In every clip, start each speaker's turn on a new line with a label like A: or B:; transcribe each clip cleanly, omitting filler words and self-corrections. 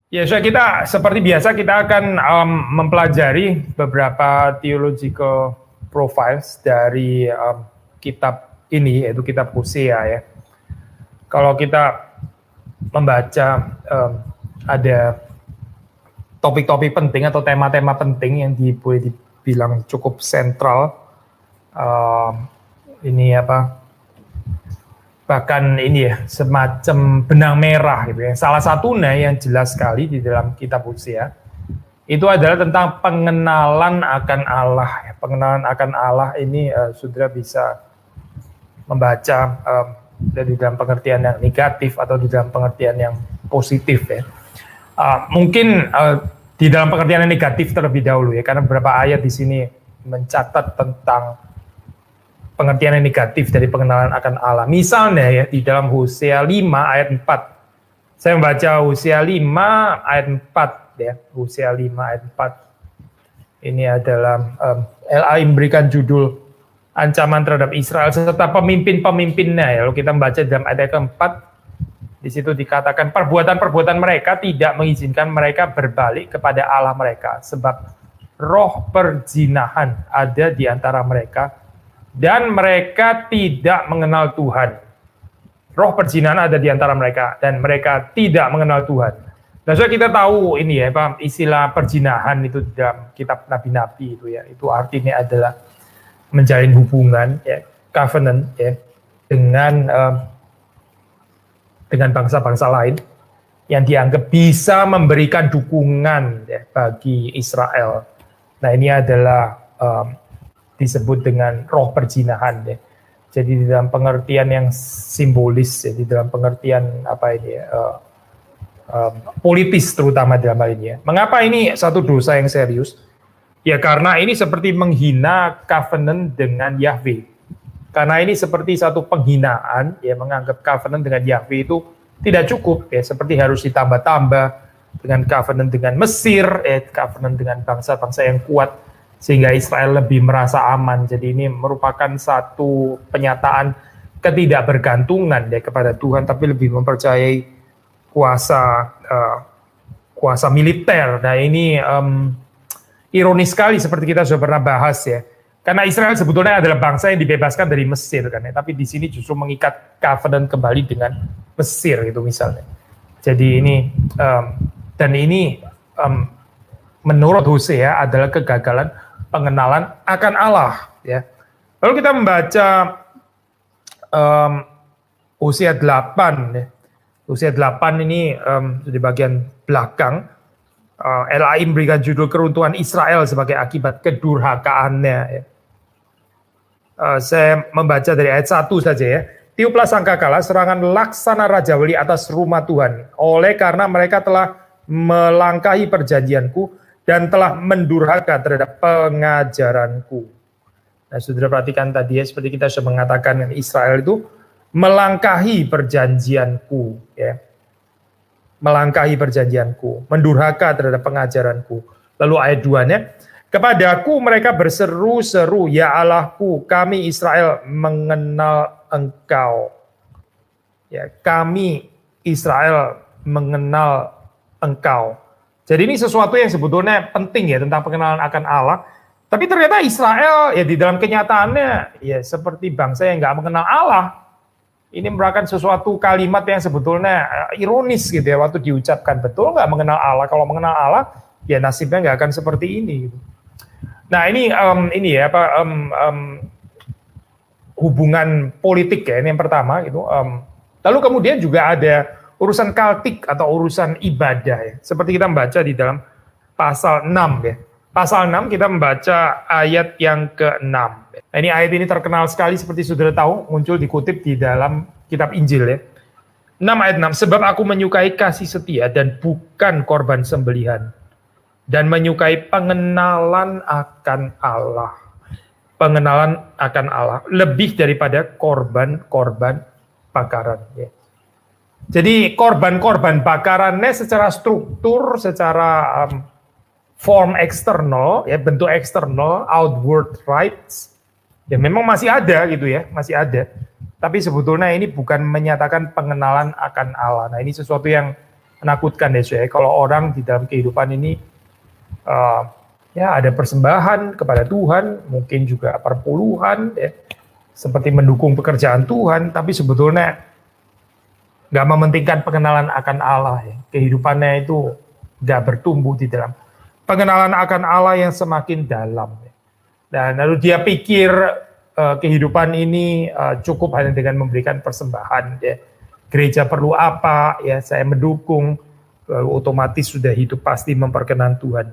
A: Ya, so kita seperti biasa kita akan mempelajari beberapa theological profiles dari kitab ini, yaitu kitab Hosea ya. Kalau kita membaca ada topik-topik penting atau tema-tema penting yang boleh dibilang cukup sentral, ini apa? Bahkan ini ya semacam benang merah gitu ya. Salah satunya yang jelas sekali di dalam kitab Hosea itu adalah tentang pengenalan akan Allah. Pengenalan akan Allah ini saudara bisa membaca dari dalam pengertian yang negatif atau di dalam pengertian yang positif ya. Mungkin di dalam pengertian yang negatif terlebih dahulu ya, karena beberapa ayat di sini mencatat tentang pengertian yang negatif dari pengenalan akan Allah. Misalnya ya di dalam Hosea 5 ayat 4. Saya membaca Hosea 5 ayat 4 ya. Hosea 5 ayat 4. Ini adalah LA memberikan judul ancaman terhadap Israel serta pemimpin-pemimpinnya ya. Lalu kita membaca dalam ayat keempat, di situ dikatakan perbuatan-perbuatan mereka tidak mengizinkan mereka berbalik kepada Allah mereka, sebab roh perzinahan ada di antara mereka dan mereka tidak mengenal Tuhan. Roh perzinahan ada di antara mereka dan mereka tidak mengenal Tuhan. Nah, so kita tahu ini ya, istilah perzinahan itu dalam kitab nabi-nabi itu ya, itu artinya adalah menjalin hubungan ya, covenant ya, dengan bangsa-bangsa lain yang dianggap bisa memberikan dukungan ya, bagi Israel. Nah, ini adalah disebut dengan roh perzinahan ya. Jadi di dalam pengertian yang simbolis ya, di dalam pengertian apa ini ya, politis terutama dalam hal ini ya. Mengapa ini satu dosa yang serius? Ya karena ini seperti menghina covenant dengan Yahweh. Karena ini seperti satu penghinaan ya, menganggap covenant dengan Yahweh itu tidak cukup ya, seperti harus ditambah-tambah dengan covenant dengan Mesir, covenant dengan bangsa-bangsa yang kuat sehingga Israel lebih merasa aman. Jadi ini merupakan satu penyataan ketidakbergantungan ya kepada Tuhan, tapi lebih mempercayai kuasa militer. Nah ini ironis sekali seperti kita sudah pernah bahas ya. Karena Israel sebetulnya adalah bangsa yang dibebaskan dari Mesir kan ya, tapi di sini justru mengikat covenant kembali dengan Mesir gitu misalnya. Jadi ini dan ini menurut Hosea adalah kegagalan pengenalan akan Allah ya. Lalu kita membaca Hosea 8 ya. Hosea 8 ini di bagian belakang LAI memberikan judul keruntuhan Israel sebagai akibat kedurhakaannya ya. Saya membaca dari ayat 1 saja ya. Tiuplah sangkakala serangan laksana Raja Wali atas rumah Tuhan, oleh karena mereka telah melangkahi perjanjianku dan telah mendurhaka terhadap pengajaranku. Nah, saudara perhatikan tadi ya, seperti kita sudah mengatakan Israel itu melangkahi perjanjianku, ya, melangkahi perjanjianku, mendurhaka terhadap pengajaranku. Lalu ayat 2-nya, kepadaku mereka berseru-seru, ya Allahku, kami Israel mengenal Engkau. Ya, kami Israel mengenal Engkau. Jadi ini sesuatu yang sebetulnya penting ya tentang pengenalan akan Allah. Tapi ternyata Israel ya di dalam kenyataannya ya seperti bangsa yang nggak mengenal Allah. Ini merupakan sesuatu kalimat yang sebetulnya ironis gitu ya waktu diucapkan. Betul nggak mengenal Allah? Kalau mengenal Allah ya nasibnya nggak akan seperti ini. Gitu. Nah ini ya hubungan politik ya ini yang pertama gitu. Lalu kemudian juga ada urusan kaltik atau urusan ibadah ya. Seperti kita membaca di dalam pasal 6 ya. Pasal 6 kita membaca ayat yang ke-6. Nah, ini ayat ini terkenal sekali seperti saudara tahu, muncul dikutip di dalam kitab Injil ya. 6 ayat 6, sebab aku menyukai kasih setia dan bukan korban sembelihan, dan menyukai pengenalan akan Allah. Pengenalan akan Allah lebih daripada korban-korban bakaran ya. Jadi korban-korban bakarannya secara struktur, secara form eksternal, ya bentuk eksternal, outward rites, ya memang masih ada gitu ya, masih ada. Tapi sebetulnya ini bukan menyatakan pengenalan akan Allah. Nah ini sesuatu yang menakutkan ya saya, kalau orang di dalam kehidupan ini ya ada persembahan kepada Tuhan, mungkin juga perpuluhan, ya, seperti mendukung pekerjaan Tuhan, tapi sebetulnya nggak mementingkan pengenalan akan Allah. Ya. Kehidupannya itu nggak bertumbuh di dalam pengenalan akan Allah yang semakin dalam. Ya. Dan lalu dia pikir kehidupan ini cukup hanya dengan memberikan persembahan. Ya. Gereja perlu apa? Ya, saya mendukung. Otomatis sudah hidup pasti memperkenan Tuhan.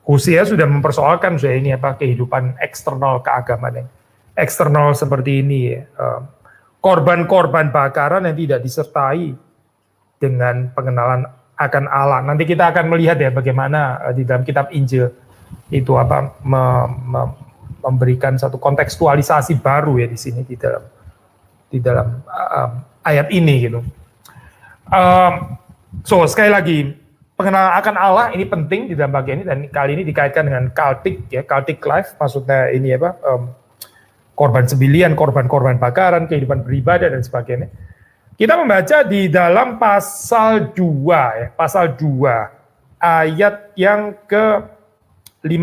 A: Hosea sudah mempersoalkan saya ini apa kehidupan eksternal keagamaan yang eksternal seperti ini ya. Korban-korban bakaran yang tidak disertai dengan pengenalan akan Allah. Nanti kita akan melihat ya bagaimana di dalam kitab Injil itu apa memberikan satu kontekstualisasi baru ya di sini di dalam ayat ini gitu. So sekali lagi pengenalan akan Allah ini penting di dalam bagian ini, dan kali ini dikaitkan dengan cultic ya, cultic life, maksudnya ini apa, korban sembilian, korban-korban bakaran, kehidupan beribadah dan sebagainya. Kita membaca di dalam pasal 2 ya, pasal 2 ayat yang ke-15.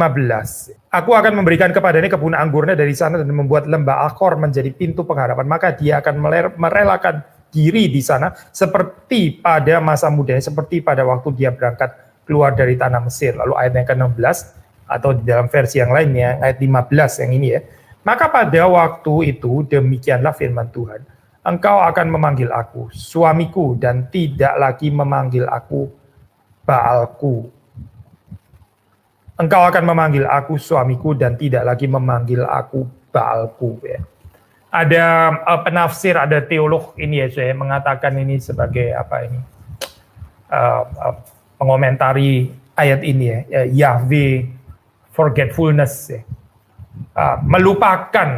A: Aku akan memberikan kepadanya kebun anggurnya dari sana dan membuat lembah Akor menjadi pintu pengharapan, maka dia akan merelakan diri di sana seperti pada masa mudanya, seperti pada waktu dia berangkat keluar dari tanah Mesir. Lalu ayat yang ke-16 atau di dalam versi yang lainnya ayat 15 yang ini ya. Maka pada waktu itu demikianlah firman Tuhan, engkau akan memanggil aku suamiku dan tidak lagi memanggil aku Baalku. Engkau akan memanggil aku suamiku dan tidak lagi memanggil aku Baalku ya. Ada penafsir, ada teolog ini ya, saya mengatakan ini sebagai apa ini, mengomentari ayat ini ya, Yahweh forgetfulness ya, melupakan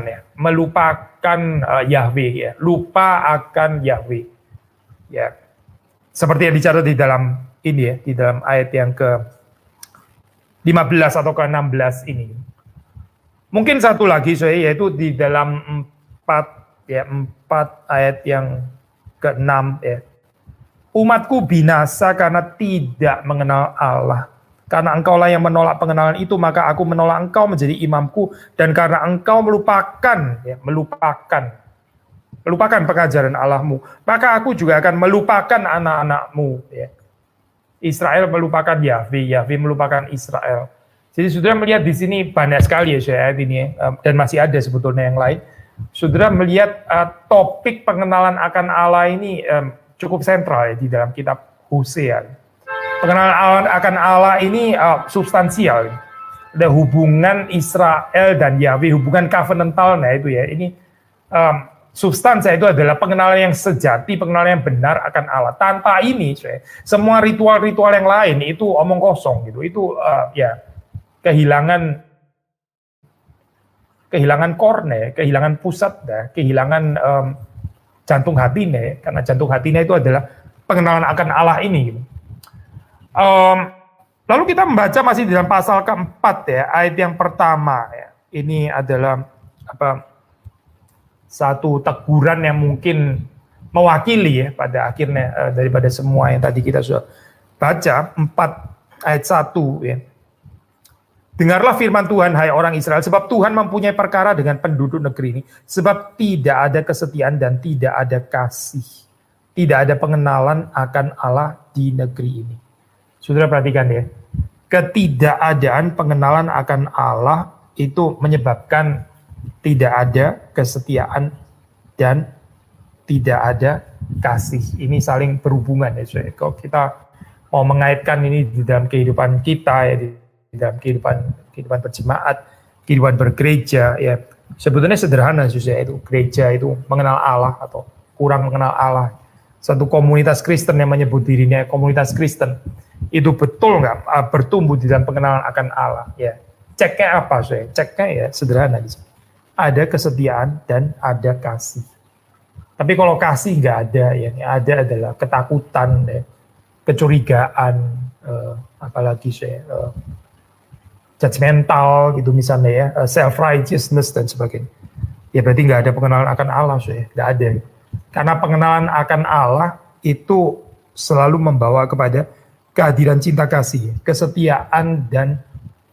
A: Yahweh ya, lupa akan Yahweh ya, seperti yang dicatat di dalam ini ya, di dalam ayat yang ke-15 atau ke-16 ini. Mungkin satu lagi saya, yaitu di dalam 4 ayat yang ke-6 ya. Umatku binasa karena tidak mengenal Allah. Karena engkaulah yang menolak pengenalan itu, maka aku menolak engkau menjadi imamku, dan karena engkau melupakan pengajaran Allahmu, maka aku juga akan melupakan anak-anakmu ya. Israel melupakan Yahweh, Yahweh melupakan Israel. Jadi saudara melihat di sini banyak sekali ya saya ini dan masih ada sebetulnya yang lain. Saudara melihat topik pengenalan akan Allah ini cukup sentral ya di dalam kitab Hosea. Pengenalan akan Allah ini substansial. Ada hubungan Israel dan Yahweh, hubungan covenantal, nah itu ya. Ini substansi itu adalah pengenalan yang sejati, pengenalan yang benar akan Allah. Tanpa ini, semua ritual-ritual yang lain itu omong kosong gitu. Itu ya kehilangan korne, kehilangan pusat, kehilangan jantung hatinya, karena jantung hatinya itu adalah pengenalan akan Allah ini. Gitu. Lalu kita membaca masih dalam pasal keempat ya, ayat yang pertama ya. Ini adalah satu teguran yang mungkin mewakili ya pada akhirnya daripada semua yang tadi kita sudah baca, 4 ayat 1 ya. Dengarlah firman Tuhan, hai orang Israel, sebab Tuhan mempunyai perkara dengan penduduk negeri ini, sebab tidak ada kesetiaan dan tidak ada kasih, tidak ada pengenalan akan Allah di negeri ini. Saudara perhatikan ya, ketidakadaan pengenalan akan Allah itu menyebabkan tidak ada kesetiaan dan tidak ada kasih. Ini saling berhubungan ya. Kalau kita mau mengaitkan ini di dalam kehidupan kita ya, di dalam kehidupan berjemaat, kehidupan bergereja ya, sebetulnya sederhana itu gereja itu mengenal Allah atau kurang mengenal Allah. Satu komunitas Kristen yang menyebut dirinya komunitas Kristen itu betul nggak bertumbuh di dalam pengenalan akan Allah ya. Ceknya apa ceknya ya sederhana, ada kesetiaan dan ada kasih. Tapi kalau kasih nggak ada ya, yang ada adalah ketakutan ya, kecurigaan, apalagi judgmental gitu misalnya ya, self righteousness dan sebagainya. Ya berarti nggak ada pengenalan akan Allah, nggak ada. Karena pengenalan akan Allah itu selalu membawa kepada kehadiran cinta kasih, kesetiaan dan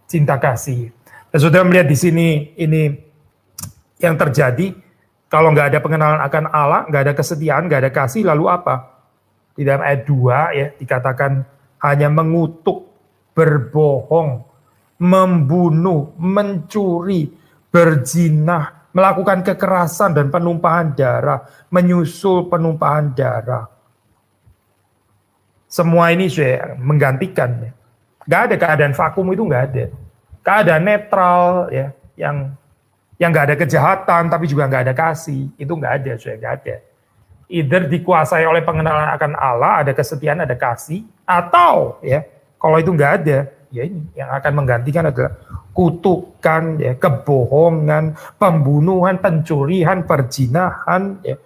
A: cinta kasih. Dan saudara melihat di sini ini yang terjadi kalau nggak ada pengenalan akan Allah, nggak ada kesetiaan, nggak ada kasih, lalu apa? Di dalam ayat 2 ya dikatakan hanya mengutuk, berbohong, membunuh, mencuri, berzina, melakukan kekerasan dan penumpahan darah, menyusul penumpahan darah. Semua ini sudah menggantikan. Ya. Gak ada keadaan vakum, itu nggak ada. Keadaan netral ya, yang nggak ada kejahatan tapi juga nggak ada kasih, itu nggak ada, sudah nggak ada. Either dikuasai oleh pengenalan akan Allah, ada kesetiaan, ada kasih, atau ya kalau itu nggak ada, ya ini yang akan menggantikan adalah kutukan, ya, kebohongan, pembunuhan, pencurian, perzinahan, ya,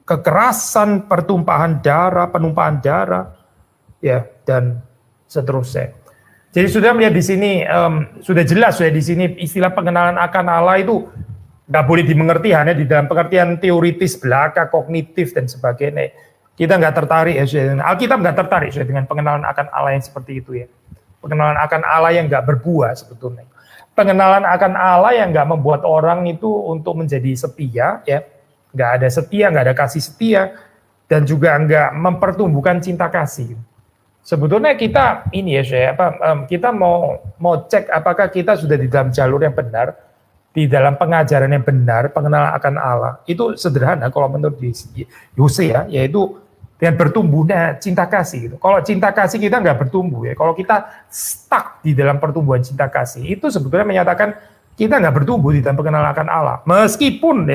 A: kekerasan, pertumpahan darah, penumpahan darah, ya, dan seterusnya. Jadi sudah melihat di sini sudah jelas ya di sini istilah pengenalan akan Allah itu nggak boleh dimengerti hanya di dalam pengertian teoritis belaka, kognitif dan sebagainya. Kita nggak tertarik ya, Alkitab nggak tertarik ya dengan pengenalan akan Allah yang seperti itu ya. Pengenalan akan Allah yang nggak berbuah sebetulnya. Pengenalan akan Allah yang nggak membuat orang itu untuk menjadi setia ya. Nggak ada setia, nggak ada kasih setia, dan juga nggak mempertumbuhkan cinta kasih. Sebetulnya kita ini ya, kita mau cek apakah kita sudah di dalam jalur yang benar, di dalam pengajaran yang benar, pengenalan akan Allah. Itu sederhana kalau menurut Hosea, yaitu dengan bertumbuhnya cinta kasih. Gitu. Kalau cinta kasih kita nggak bertumbuh ya, kalau kita stuck di dalam pertumbuhan cinta kasih, itu sebetulnya menyatakan kita nggak bertumbuh di dalam pengenalan akan Allah. Meskipun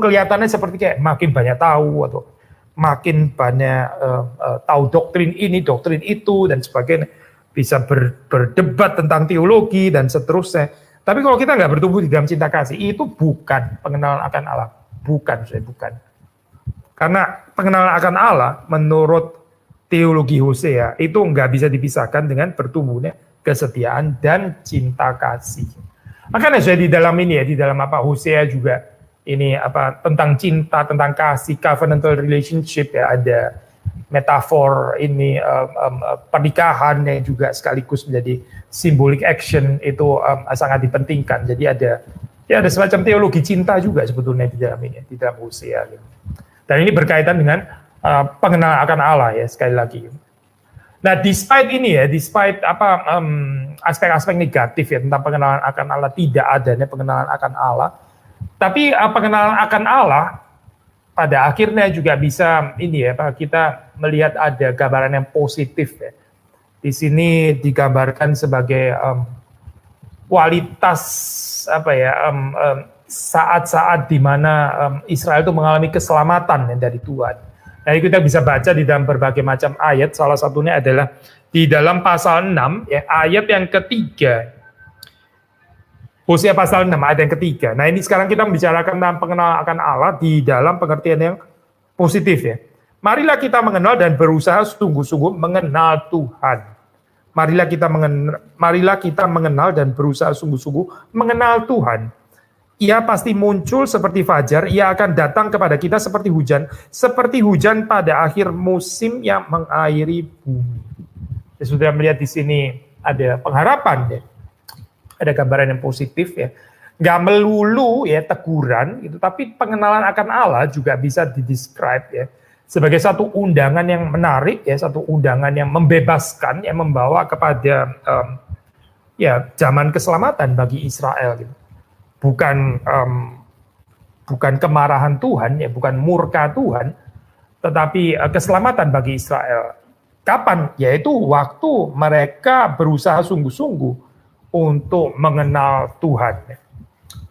A: kelihatannya seperti kayak makin banyak tahu atau makin banyak tahu doktrin ini, doktrin itu dan sebagainya, bisa berdebat tentang teologi dan seterusnya. Tapi kalau kita nggak bertumbuh di dalam cinta kasih, itu bukan pengenalan akan Allah, bukan. Karena pengenalan akan Allah menurut teologi Hosea itu nggak bisa dipisahkan dengan bertumbuhnya kesetiaan dan cinta kasih. Makanya saya di dalam ini ya, di dalam Hosea juga ini tentang cinta, tentang kasih, covenantal relationship ya, ada metafor ini pernikahan yang juga sekaligus menjadi symbolic action itu sangat dipentingkan. Jadi ada semacam teologi cinta juga sebetulnya di dalam ini, di dalam Hosea. Gitu. Dan ini berkaitan dengan pengenalan akan Allah ya, sekali lagi. Nah, despite aspek-aspek negatif ya tentang pengenalan akan Allah, tidak adanya pengenalan akan Allah. Tapi pengenalan akan Allah pada akhirnya juga bisa ini ya, kita melihat ada gambaran yang positif ya. Di sini digambarkan sebagai kualitas saat-saat di mana Israel itu mengalami keselamatan dari Tuhan. Nah, kita bisa baca di dalam berbagai macam ayat, salah satunya adalah di dalam pasal 6 ya, ayat yang ketiga. Hosea pasal 6 ayat yang ketiga. Nah, ini sekarang kita membicarakan tentang pengenalan akan Allah di dalam pengertian yang positif ya. Marilah kita mengenal dan berusaha sungguh-sungguh mengenal Tuhan. Marilah kita mengenal dan berusaha sungguh-sungguh mengenal Tuhan. Ia pasti muncul seperti fajar, ia akan datang kepada kita seperti hujan pada akhir musim yang mengairi bumi. Ya, sudah melihat di sini ada pengharapan ya. Ada gambaran yang positif ya, nggak melulu ya teguran gitu, tapi pengenalan akan Allah juga bisa didescribe ya sebagai satu undangan yang menarik ya, satu undangan yang membebaskan, yang membawa kepada zaman keselamatan bagi Israel gitu. Bukan kemarahan Tuhan ya, bukan murka Tuhan, tetapi keselamatan bagi Israel. Kapan? Yaitu waktu mereka berusaha sungguh-sungguh untuk mengenal Tuhan.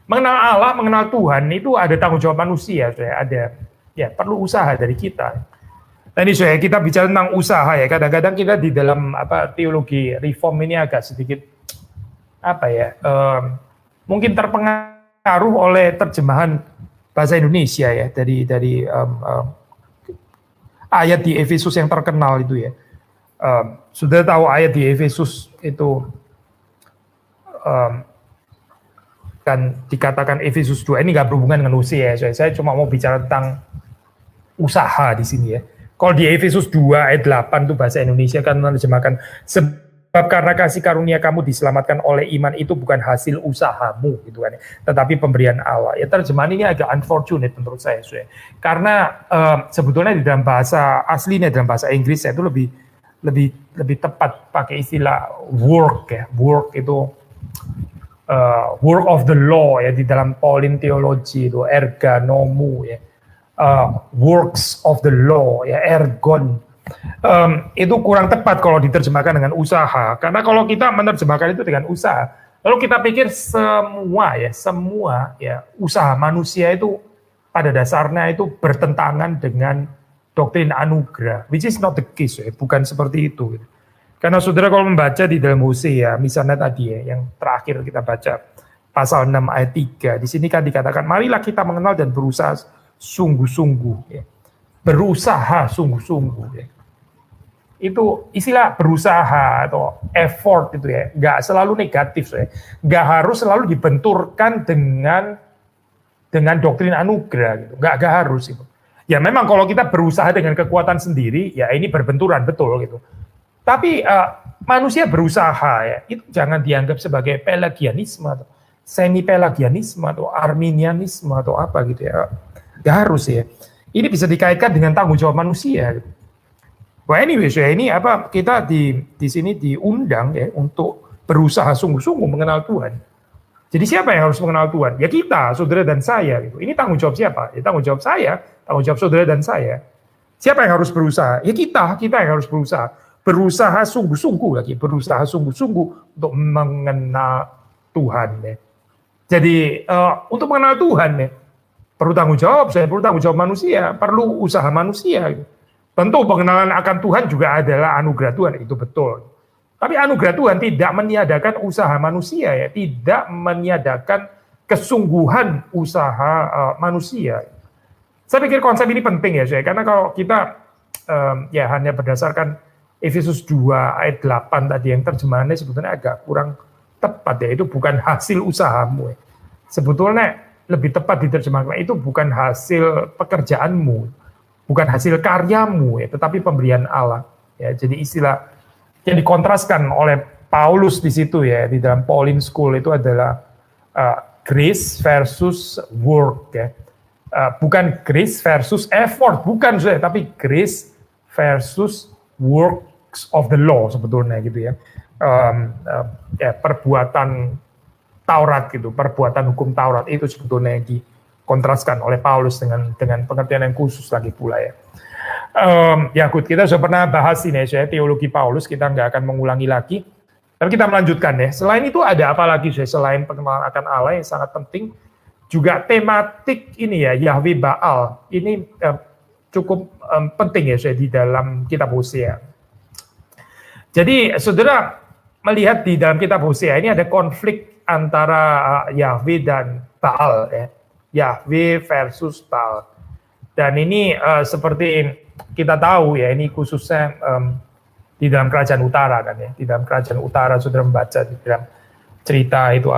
A: Mengenal Allah, mengenal Tuhan itu ada tanggung jawab manusia, ada ya perlu usaha dari kita. Nah, ini kita bicara tentang usaha ya. Kadang-kadang kita di dalam teologi reform ini agak sedikit mungkin terpengaruh oleh terjemahan bahasa Indonesia ya dari ayat di Efesus yang terkenal itu ya. Sudah tahu ayat di Efesus itu kan dikatakan Efesus 2 ini nggak berhubungan dengan Hosea ya. Saya cuma mau bicara tentang usaha di sini ya. Kalau di Efesus 2 ayat 8 tuh bahasa Indonesia kan menerjemahkan sebab karena kasih karunia kamu diselamatkan oleh iman itu bukan hasil usahamu gitu kan, tetapi pemberian Allah. Ya terjemahan ini agak unfortunate menurut saya. Karena sebetulnya di dalam bahasa aslinya dalam bahasa Inggris itu lebih tepat pakai istilah work ya. Work itu work of the law ya di dalam Pauline theology itu ergonomu ya. Works of the law ya ergon itu kurang tepat kalau diterjemahkan dengan usaha, karena kalau kita menerjemahkan itu dengan usaha lalu kita pikir semua ya usaha manusia itu pada dasarnya itu bertentangan dengan doktrin anugerah, which is not the case ya, bukan seperti itu. Karena saudara kalau membaca di dalam Hosea misalnya tadi ya yang terakhir kita baca pasal 6 ayat 3 di sini kan dikatakan marilah kita mengenal dan berusaha sungguh-sungguh ya. Berusaha sungguh-sungguh ya. Itu istilah berusaha atau effort itu ya, nggak selalu negatif ya. Nggak harus selalu dibenturkan dengan doktrin anugerah gitu. Nggak harus itu. Ya memang kalau kita berusaha dengan kekuatan sendiri ya ini berbenturan betul gitu. Tapi manusia berusaha ya, itu jangan dianggap sebagai pelagianisme atau semi pelagianisme atau arminianisme atau apa gitu ya. Gak harus ya. Ini bisa dikaitkan dengan tanggung jawab manusia. Well anyway, so ini kita di sini diundang ya untuk berusaha sungguh-sungguh mengenal Tuhan. Jadi siapa yang harus mengenal Tuhan? Ya kita, saudara dan saya. Gitu. Ini tanggung jawab siapa? Ya tanggung jawab saya, tanggung jawab saudara dan saya. Siapa yang harus berusaha? Ya kita yang harus berusaha. Berusaha sungguh-sungguh lagi, berusaha sungguh-sungguh untuk mengenal Tuhan. Ya. Jadi untuk mengenal Tuhan ya. Perlu tanggung jawab, saya perlu tanggung jawab manusia, perlu usaha manusia. Tentu pengenalan akan Tuhan juga adalah anugerah Tuhan, itu betul. Tapi anugerah Tuhan tidak meniadakan usaha manusia, ya, tidak meniadakan kesungguhan usaha manusia. Saya pikir konsep ini penting ya, saya, karena kalau kita ya hanya berdasarkan Efesus 2 ayat 8 tadi yang terjemahannya sebetulnya agak kurang tepat ya, itu bukan hasil usahamu. Ya. Sebetulnya lebih tepat diterjemahkan itu bukan hasil pekerjaanmu, bukan hasil karyamu, ya, tetapi pemberian Allah. Ya, jadi istilah yang dikontraskan oleh Paulus di situ ya di dalam Pauline School itu adalah grace versus work ya, bukan grace versus effort, bukan saya, tapi grace versus works of the law sebetulnya gitu ya, ya perbuatan Taurat gitu, perbuatan hukum Taurat itu sebetulnya yang dikontraskan oleh Paulus dengan pengertian yang khusus lagi pula ya. Ya good, kita sudah pernah bahas ini ya, teologi Paulus, kita nggak akan mengulangi lagi. Tapi kita melanjutkan ya. Selain itu ada apa lagi ya, selain pengenalan akan Allah yang sangat penting, juga tematik ini ya, Yahweh Baal, ini cukup penting ya di dalam kitab Hosea. Jadi saudara melihat di dalam kitab Hosea ini ada konflik antara Yahweh dan Baal ya. Yahweh versus Baal. Dan ini seperti kita tahu ya, ini khususnya di dalam kerajaan utara kan ya. Di dalam kerajaan utara saudara membaca di dalam cerita itu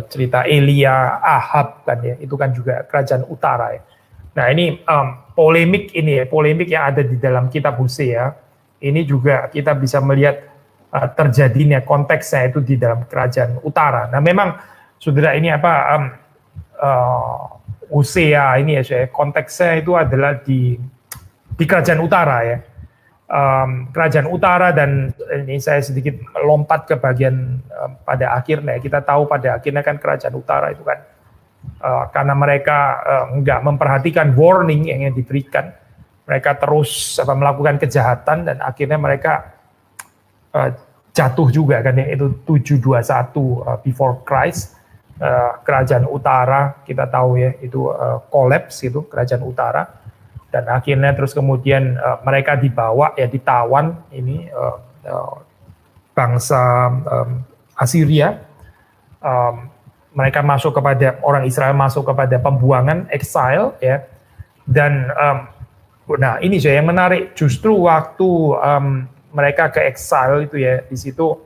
A: cerita Elia, Ahab kan ya. Itu kan juga kerajaan utara ya. Nah, ini polemik yang ada di dalam kitab Hosea. Ini juga kita bisa melihat terjadinya konteksnya itu di dalam kerajaan utara. Nah memang saudara ini Hosea ini ya, konteksnya itu adalah di kerajaan utara ya, kerajaan utara, dan ini saya sedikit lompat ke bagian pada akhirnya. Kita tahu pada akhirnya kan kerajaan utara itu kan karena mereka enggak memperhatikan warning yang diberikan, mereka terus melakukan kejahatan dan akhirnya mereka jatuh juga kan ya, itu 721 before Christ, kerajaan utara kita tahu ya itu collapse itu kerajaan utara, dan akhirnya terus kemudian mereka dibawa ya, ditawan ini bangsa Assyria, mereka masuk kepada orang Israel masuk kepada pembuangan exile ya, dan nah ini saya yang menarik justru waktu mereka ke exile itu ya, di situ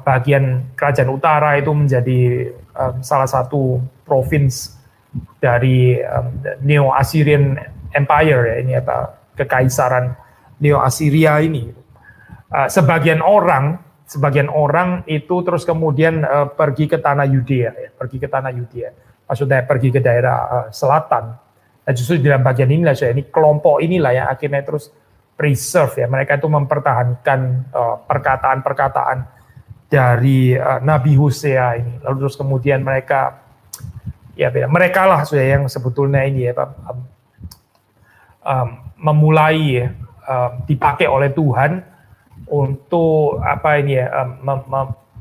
A: bagian kerajaan utara itu menjadi salah satu provinsi dari Neo Assyrian Empire ya, ini kekaisaran Neo Assyria ini. Sebagian orang itu terus kemudian pergi ke tanah Yudea, maksudnya pergi ke daerah selatan. Nah, justru di dalam bagian inilah ini kelompok inilah yang akhirnya terus preserve ya, mereka itu mempertahankan perkataan-perkataan dari Nabi Hosea ini, lalu terus kemudian mereka lah yang sebetulnya ini ya memulai dipakai oleh Tuhan untuk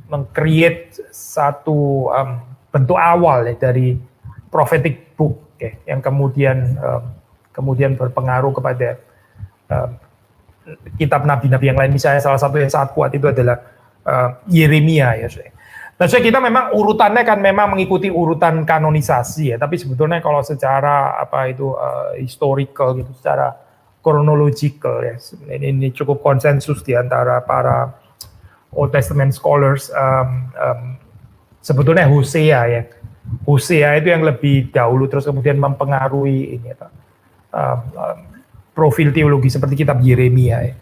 A: meng-create satu bentuk awal ya, dari prophetic book ya, yang kemudian berpengaruh kepada kitab nabi-nabi yang lain. Misalnya salah satu yang sangat kuat itu adalah Yeremia ya. Nah, kita memang urutannya kan memang mengikuti urutan kanonisasi ya, tapi sebetulnya kalau secara historical gitu, secara chronological ya, ini cukup konsensus di antara para Old Testament scholars. Sebetulnya Hosea itu yang lebih dahulu terus kemudian mempengaruhi ini profil teologi seperti kitab Yeremia ya.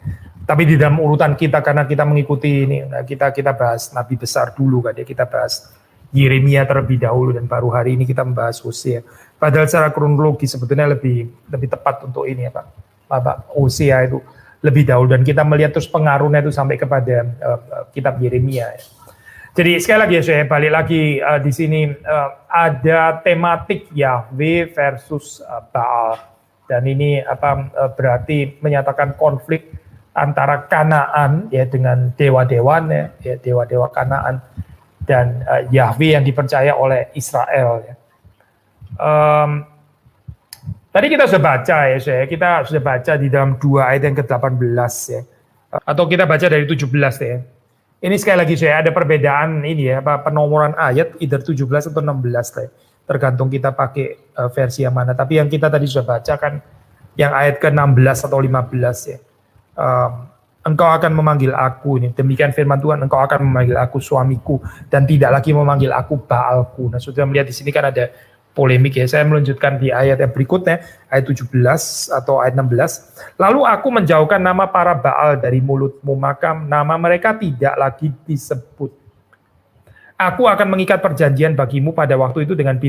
A: Tapi di dalam urutan kita, karena kita mengikuti ini, kita bahas nabi besar dulu kan ya, kita bahas Yeremia terlebih dahulu dan baru hari ini kita membahas Hosea. Padahal secara kronologi sebetulnya lebih tepat untuk ini ya Pak Hosea itu lebih dahulu, dan kita melihat terus pengaruhnya itu sampai kepada kitab Yeremia ya. Jadi sekali lagi ya, saya balik lagi di sini ada tematik Yahweh versus Baal, dan ini berarti menyatakan konflik antara Kanaan ya dengan dewa-dewanya ya, dewa-dewa Kanaan, dan Yahweh yang dipercaya oleh Israel ya. Tadi kita sudah baca ya, kita sudah baca di dalam 2 ayat yang ke-18 ya, atau kita baca dari 17 ya. Ini sekali lagi ada perbedaan ini ya, penomoran ayat either 17 atau 16 ya, tergantung kita pakai versi yang mana. Tapi yang kita tadi sudah baca kan yang ayat ke-16 atau 15 ya. Engkau akan memanggil aku, ini demikian firman Tuhan, engkau akan memanggil aku suamiku dan tidak lagi memanggil aku Baalku. Nah, sudah melihat di sini kan ada polemik ya. Saya melanjutkan di ayat yang berikutnya, ayat 17 atau ayat 16. Lalu aku menjauhkan nama para Baal dari mulutmu, maka nama mereka tidak lagi disebut. Aku akan mengikat perjanjian bagimu pada waktu itu dengan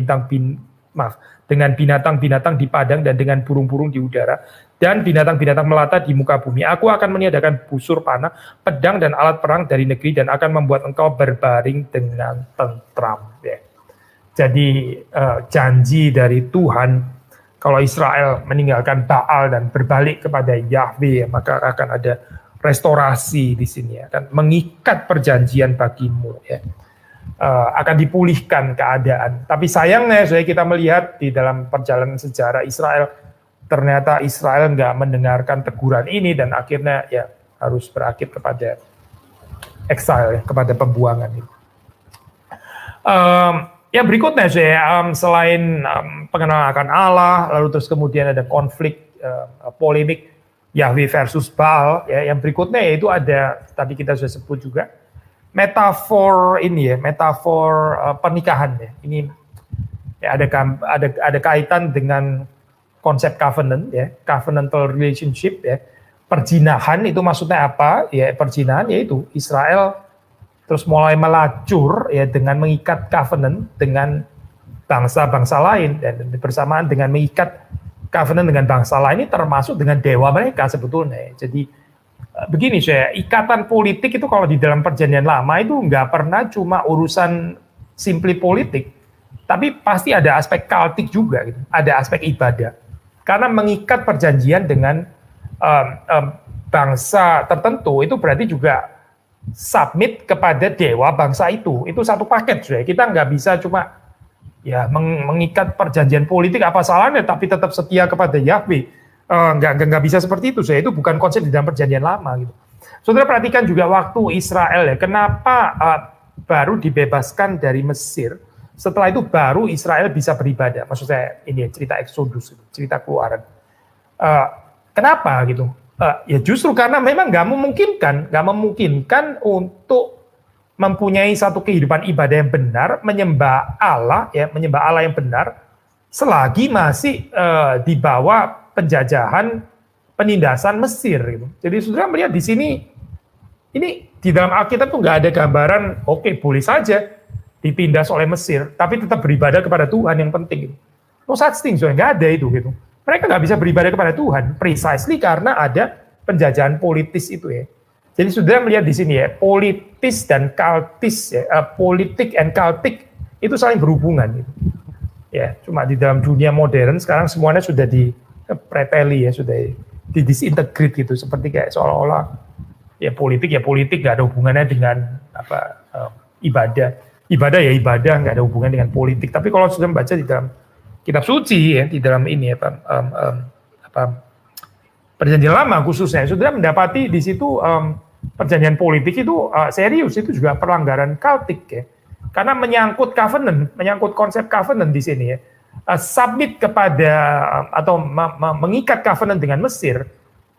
A: dengan binatang-binatang di padang dan dengan burung-burung di udara dan binatang-binatang melata di muka bumi. Aku akan meniadakan busur panah, pedang dan alat perang dari negeri dan akan membuat engkau berbaring dengan tentram. Ya. Jadi janji dari Tuhan kalau Israel meninggalkan Baal dan berbalik kepada Yahweh, maka akan ada restorasi di sini ya, dan mengikat perjanjian bagimu ya. Akan dipulihkan keadaan. Tapi sayangnya kita melihat di dalam perjalanan sejarah Israel, ternyata Israel nggak mendengarkan teguran ini dan akhirnya ya harus berakhir kepada exile ya, kepada pembuangan itu. Yang berikutnya selain pengenalan akan Allah, lalu terus kemudian ada konflik polemik Yahweh versus Baal ya. Yang berikutnya yaitu ada tadi kita sudah sebut juga metafor ini ya, metafor pernikahan ya. Ini ya, ada kaitan dengan konsep covenant ya, covenantal relationship ya. Perjinahan itu maksudnya apa? Ya, perjinahan yaitu Israel terus mulai melacur ya dengan mengikat covenant dengan bangsa-bangsa lain, dan bersamaan dengan mengikat covenant dengan bangsa lain ini termasuk dengan dewa mereka sebetulnya. Jadi begini ikatan politik itu kalau di dalam perjanjian lama itu nggak pernah cuma urusan simply politik, tapi pasti ada aspek kultik juga gitu, ada aspek ibadah. Karena mengikat perjanjian dengan bangsa tertentu itu berarti juga submit kepada dewa bangsa itu satu paket kita nggak bisa cuma ya mengikat perjanjian politik apa salahnya tapi tetap setia kepada Yahweh. Nggak bisa seperti itu itu bukan konsep di dalam perjanjian lama gitu. Saudara perhatikan juga waktu Israel ya, kenapa baru dibebaskan dari Mesir, setelah itu baru Israel bisa beribadah. Maksud saya ini cerita Exodus, cerita Keluaran. Kenapa gitu? Ya justru karena memang nggak memungkinkan untuk mempunyai satu kehidupan ibadah yang benar, menyembah Allah yang benar selagi masih di bawah penjajahan penindasan Mesir gitu. Jadi saudara melihat di sini, ini di dalam Alkitab tuh nggak ada gambaran, oke, boleh saja ditindas oleh Mesir, tapi tetap beribadah kepada Tuhan yang penting. No such thing, so nggak ada itu gitu. Mereka nggak bisa beribadah kepada Tuhan, precisely karena ada penjajahan politis itu ya. Jadi saudara melihat di sini ya, politis dan kultis ya, politik and kultik itu saling berhubungan gitu. Ya, cuma di dalam dunia modern sekarang semuanya sudah dipreteli ya, sudah didisintegrate gitu, seperti kayak seolah-olah ya politik nggak ada hubungannya dengan apa ibadah ya ibadah, nggak ada hubungan dengan politik. Tapi kalau sudah membaca di dalam kitab suci ya, di dalam ini perjanjian lama khususnya, sudah mendapati di situ perjanjian politik itu serius, itu juga pelanggaran kultik ya, karena menyangkut covenant, menyangkut konsep covenant di sini ya. Submit kepada atau mengikat covenant dengan Mesir,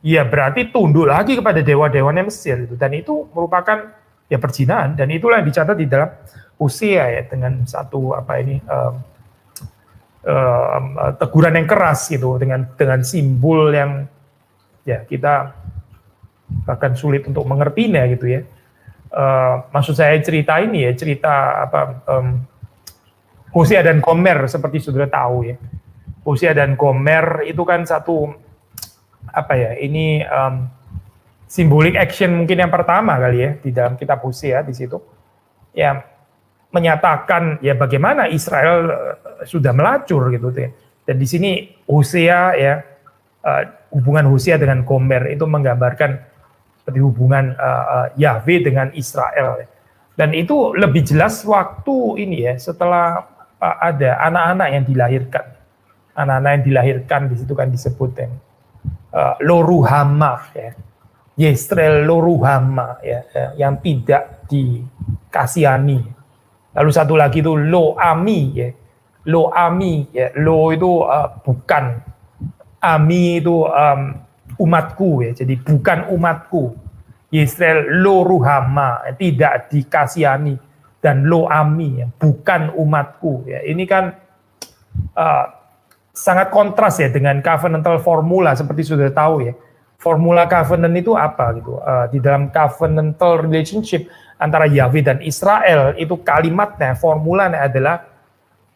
A: ya berarti tunduk lagi kepada dewa-dewanya Mesir itu, dan itu merupakan ya perzinahan, dan itulah yang dicatat di dalam Hosea ya, dengan satu teguran yang keras gitu, dengan simbol yang ya kita bahkan sulit untuk mengertinya gitu ya. Maksud saya cerita ini ya, cerita Hosea dan Gomer, seperti saudara tahu ya. Hosea dan Gomer itu kan satu ini symbolic action mungkin yang pertama kali ya di dalam kitab Hosea di situ, yang menyatakan ya bagaimana Israel sudah melacur gitu ya. Dan di sini Hosea ya, hubungan Hosea dengan Gomer itu menggambarkan seperti hubungan Yahweh dengan Israel. Dan itu lebih jelas waktu ini ya, setelah ada anak-anak yang dilahirkan. Anak-anak yang dilahirkan di situ kan disebut ya, Loruhama ya. Yesreel Loruhama ya, yang tidak dikasihani. Lalu satu lagi itu Lo-ami ya. Lo-ami ya. Lo itu bukan, Ami itu umatku ya. Jadi bukan umatku. Yesreel Loruhama, tidak dikasihani, dan Lo-ami ya, bukan umatku ya. Ini kan sangat kontras ya dengan covenantal formula, seperti sudah tahu ya. Formula covenant itu apa gitu? Di dalam covenantal relationship antara Yahweh dan Israel itu kalimatnya, formulanya adalah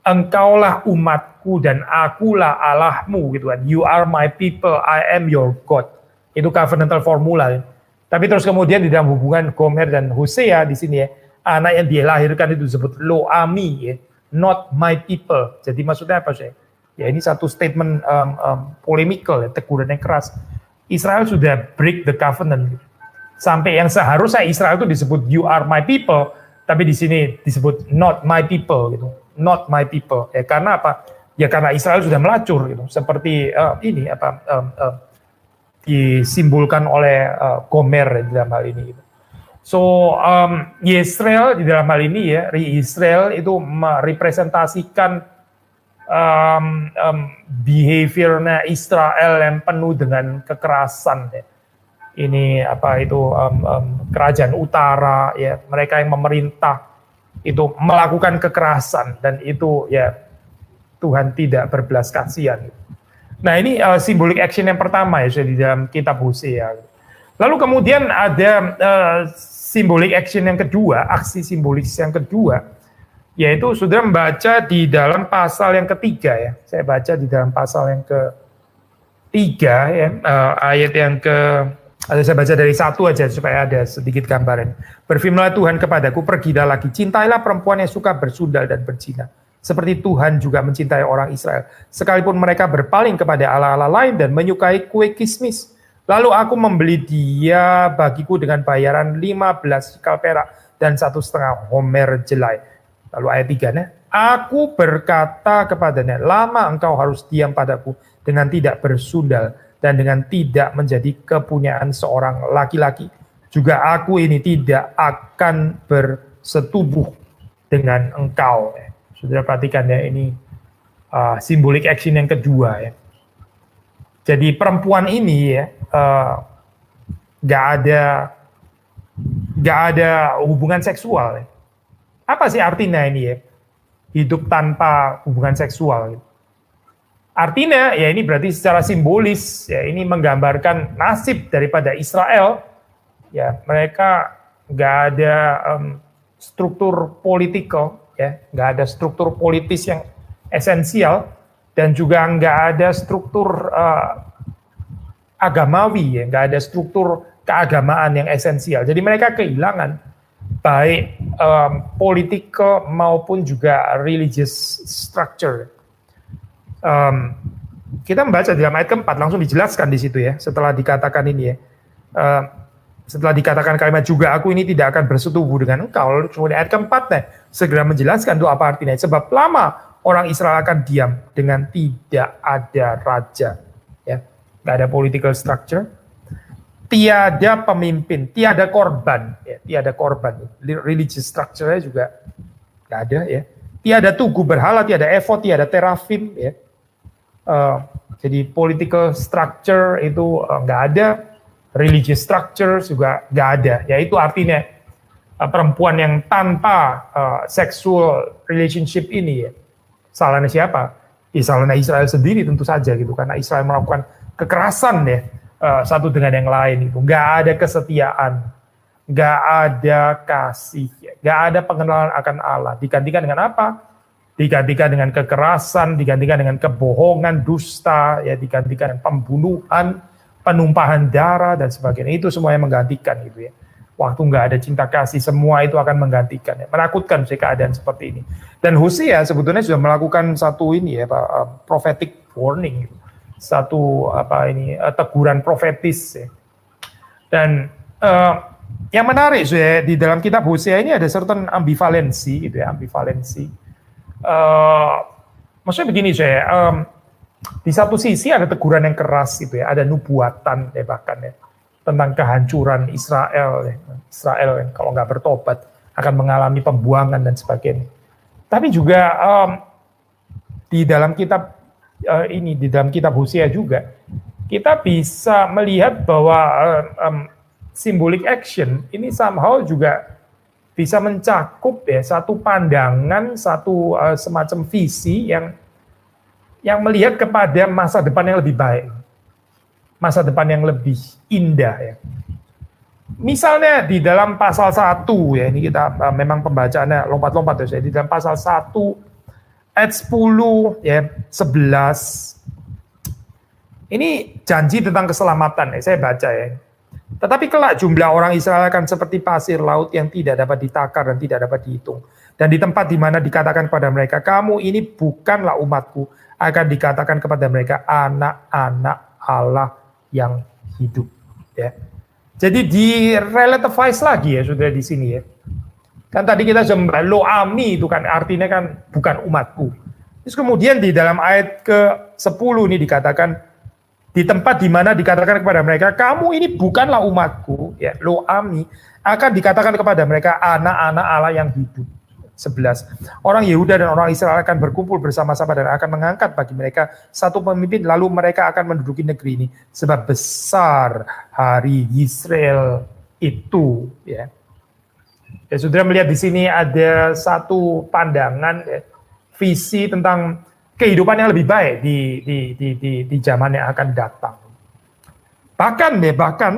A: engkaulah umatku dan akulah Allahmu gitu kan. You are my people, I am your God. Itu covenantal formula. Ya. Tapi terus kemudian di dalam hubungan Gomer dan Hosea di sini ya, anak yang dilahirkan itu disebut Lo-ami ya, not my people. Jadi maksudnya apa sih? Ya ini satu statement polemikal ya, teguran yang keras. Israel sudah break the covenant. Sampai yang seharusnya Israel itu disebut you are my people, tapi di sini disebut not my people gitu. Not my people. Ya karena apa? Ya karena Israel sudah melacur gitu. Seperti disimbolkan oleh Gomer di dalam hal ini gitu. So Yesreel di dalam hal ini ya, Israel itu merepresentasikan behaviornya Israel yang penuh dengan kekerasan ya. Ini kerajaan utara ya, mereka yang memerintah itu melakukan kekerasan, dan itu ya Tuhan tidak berbelas kasihan. Nah ini symbolic action yang pertama ya di dalam kitab Hosea. Lalu kemudian ada symbolic action yang kedua, aksi simbolis yang kedua, yaitu saudara membaca di dalam pasal yang ketiga ya. Saya baca di dalam pasal yang ketiga ya, ayat yang saya baca dari 1 aja supaya ada sedikit gambaran. Berfirmanlah Tuhan kepadaku, pergilah lagi, cintailah perempuan yang suka bersundal dan berzina, seperti Tuhan juga mencintai orang Israel, sekalipun mereka berpaling kepada allah-allah lain dan menyukai kue kismis. Lalu aku membeli dia bagiku dengan bayaran 15 shikal perak dan 1,5 homer jelai. Lalu ayat 3-nya, aku berkata kepadanya, lama engkau harus diam padaku dengan tidak bersundal dan dengan tidak menjadi kepunyaan seorang laki-laki. Juga aku ini tidak akan bersetubuh dengan engkau. Saudara perhatikan ya, ini symbolic action yang kedua ya. Jadi perempuan ini ya nggak ada hubungan seksual. Ya. Apa sih artinya ini ya? Hidup tanpa hubungan seksual. Gitu. Artinya ya ini berarti secara simbolis ya ini menggambarkan nasib daripada Israel. Ya mereka nggak ada struktur politikal, ya nggak ada struktur politis yang esensial dan juga nggak ada struktur agamawi, ya nggak ada struktur keagamaan yang esensial. Jadi mereka kehilangan baik political maupun juga religious structure. Kita membaca dalam ayat keempat langsung dijelaskan di situ ya. Setelah dikatakan ini ya, setelah dikatakan kalimat juga aku ini tidak akan bersetubuh dengan engkau. Kemudian ayat keempat segera menjelaskan itu apa artinya. Sebab lama orang Israel akan diam dengan tidak ada raja, ya, nggak ada political structure. Tiada pemimpin, tiada korban, ya, tiada korban. Religious structure-nya juga nggak ada, ya. Tiada tugu berhala, tiada efod, tiada terafim, ya. Jadi political structure itu nggak ada, religious structure juga nggak ada. Ya itu artinya perempuan yang tanpa sexual relationship ini, ya. Salahnya siapa? Ya, salahnya Israel sendiri tentu saja gitu, karena Israel melakukan kekerasan ya. Satu dengan yang lain itu, nggak ada kesetiaan, nggak ada kasih, nggak ada pengenalan akan Allah. Digantikan dengan apa? Digantikan dengan kekerasan, digantikan dengan kebohongan, dusta, ya digantikan dengan pembunuhan, penumpahan darah dan sebagainya. Itu semuanya menggantikan gitu ya. Waktu nggak ada cinta kasih, semua itu akan menggantikan. Ya. Menakutkan sih keadaan seperti ini. Dan Hosea sebetulnya sudah melakukan satu ini ya, prophetic warning. Gitu. Satu teguran profetis ya. Dan yang menarik ya, di dalam kitab Hosea ini ada certain ambivalensi gitu ya, ambivalensi. Maksudnya begini saya, di satu sisi ada teguran yang keras gitu ya, ada nubuatan ya bahkan ya tentang kehancuran Israel ya. Israel yang kalau nggak bertobat akan mengalami pembuangan dan sebagainya. Tapi juga di dalam kitab di dalam kitab Hosea juga kita bisa melihat bahwa symbolic action ini somehow juga bisa mencakup ya satu pandangan, satu semacam visi yang melihat kepada masa depan yang lebih baik, masa depan yang lebih indah ya. Misalnya di dalam pasal 1 ya, ini kita memang pembacaannya lompat-lompat ya, di dalam pasal 1 ayat 10 ya 11 ini janji tentang keselamatan ya, saya baca ya. Tetapi kelak jumlah orang Israel akan seperti pasir laut yang tidak dapat ditakar dan tidak dapat dihitung. Dan di tempat di mana dikatakan kepada mereka, kamu ini bukanlah umatku, akan dikatakan kepada mereka anak-anak Allah yang hidup. Ya. Jadi di-relativize lagi ya sudah di sini ya. Kan tadi kita sudah lo ami itu kan artinya kan bukan umatku. Terus kemudian di dalam ayat ke-10 ini dikatakan di tempat di mana dikatakan kepada mereka kamu ini bukanlah umatku ya lo ami akan dikatakan kepada mereka anak-anak Allah yang hidup. 11. Orang Yehuda dan orang Israel akan berkumpul bersama-sama dan akan mengangkat bagi mereka satu pemimpin lalu mereka akan menduduki negeri ini sebab besar hari Israel itu ya. Ya, saudara melihat di sini ada satu pandangan ya, visi tentang kehidupan yang lebih baik di zaman yang akan datang. Bahkan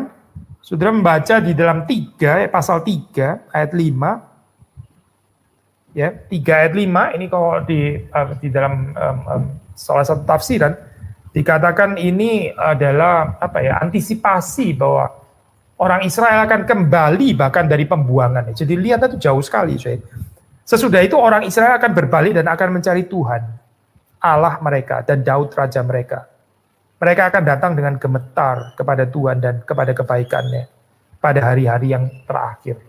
A: saudara membaca di dalam 3 pasal 3 ayat 5 ya, 3 ayat 5 ini kalau di dalam salah satu tafsiran dikatakan ini adalah antisipasi bahwa orang Israel akan kembali bahkan dari pembuangan. Jadi lihat itu jauh sekali. Sesudah itu orang Israel akan berbalik dan akan mencari Tuhan, Allah mereka dan Daud raja mereka. Mereka akan datang dengan gemetar kepada Tuhan dan kepada kebaikannya pada hari-hari yang terakhir.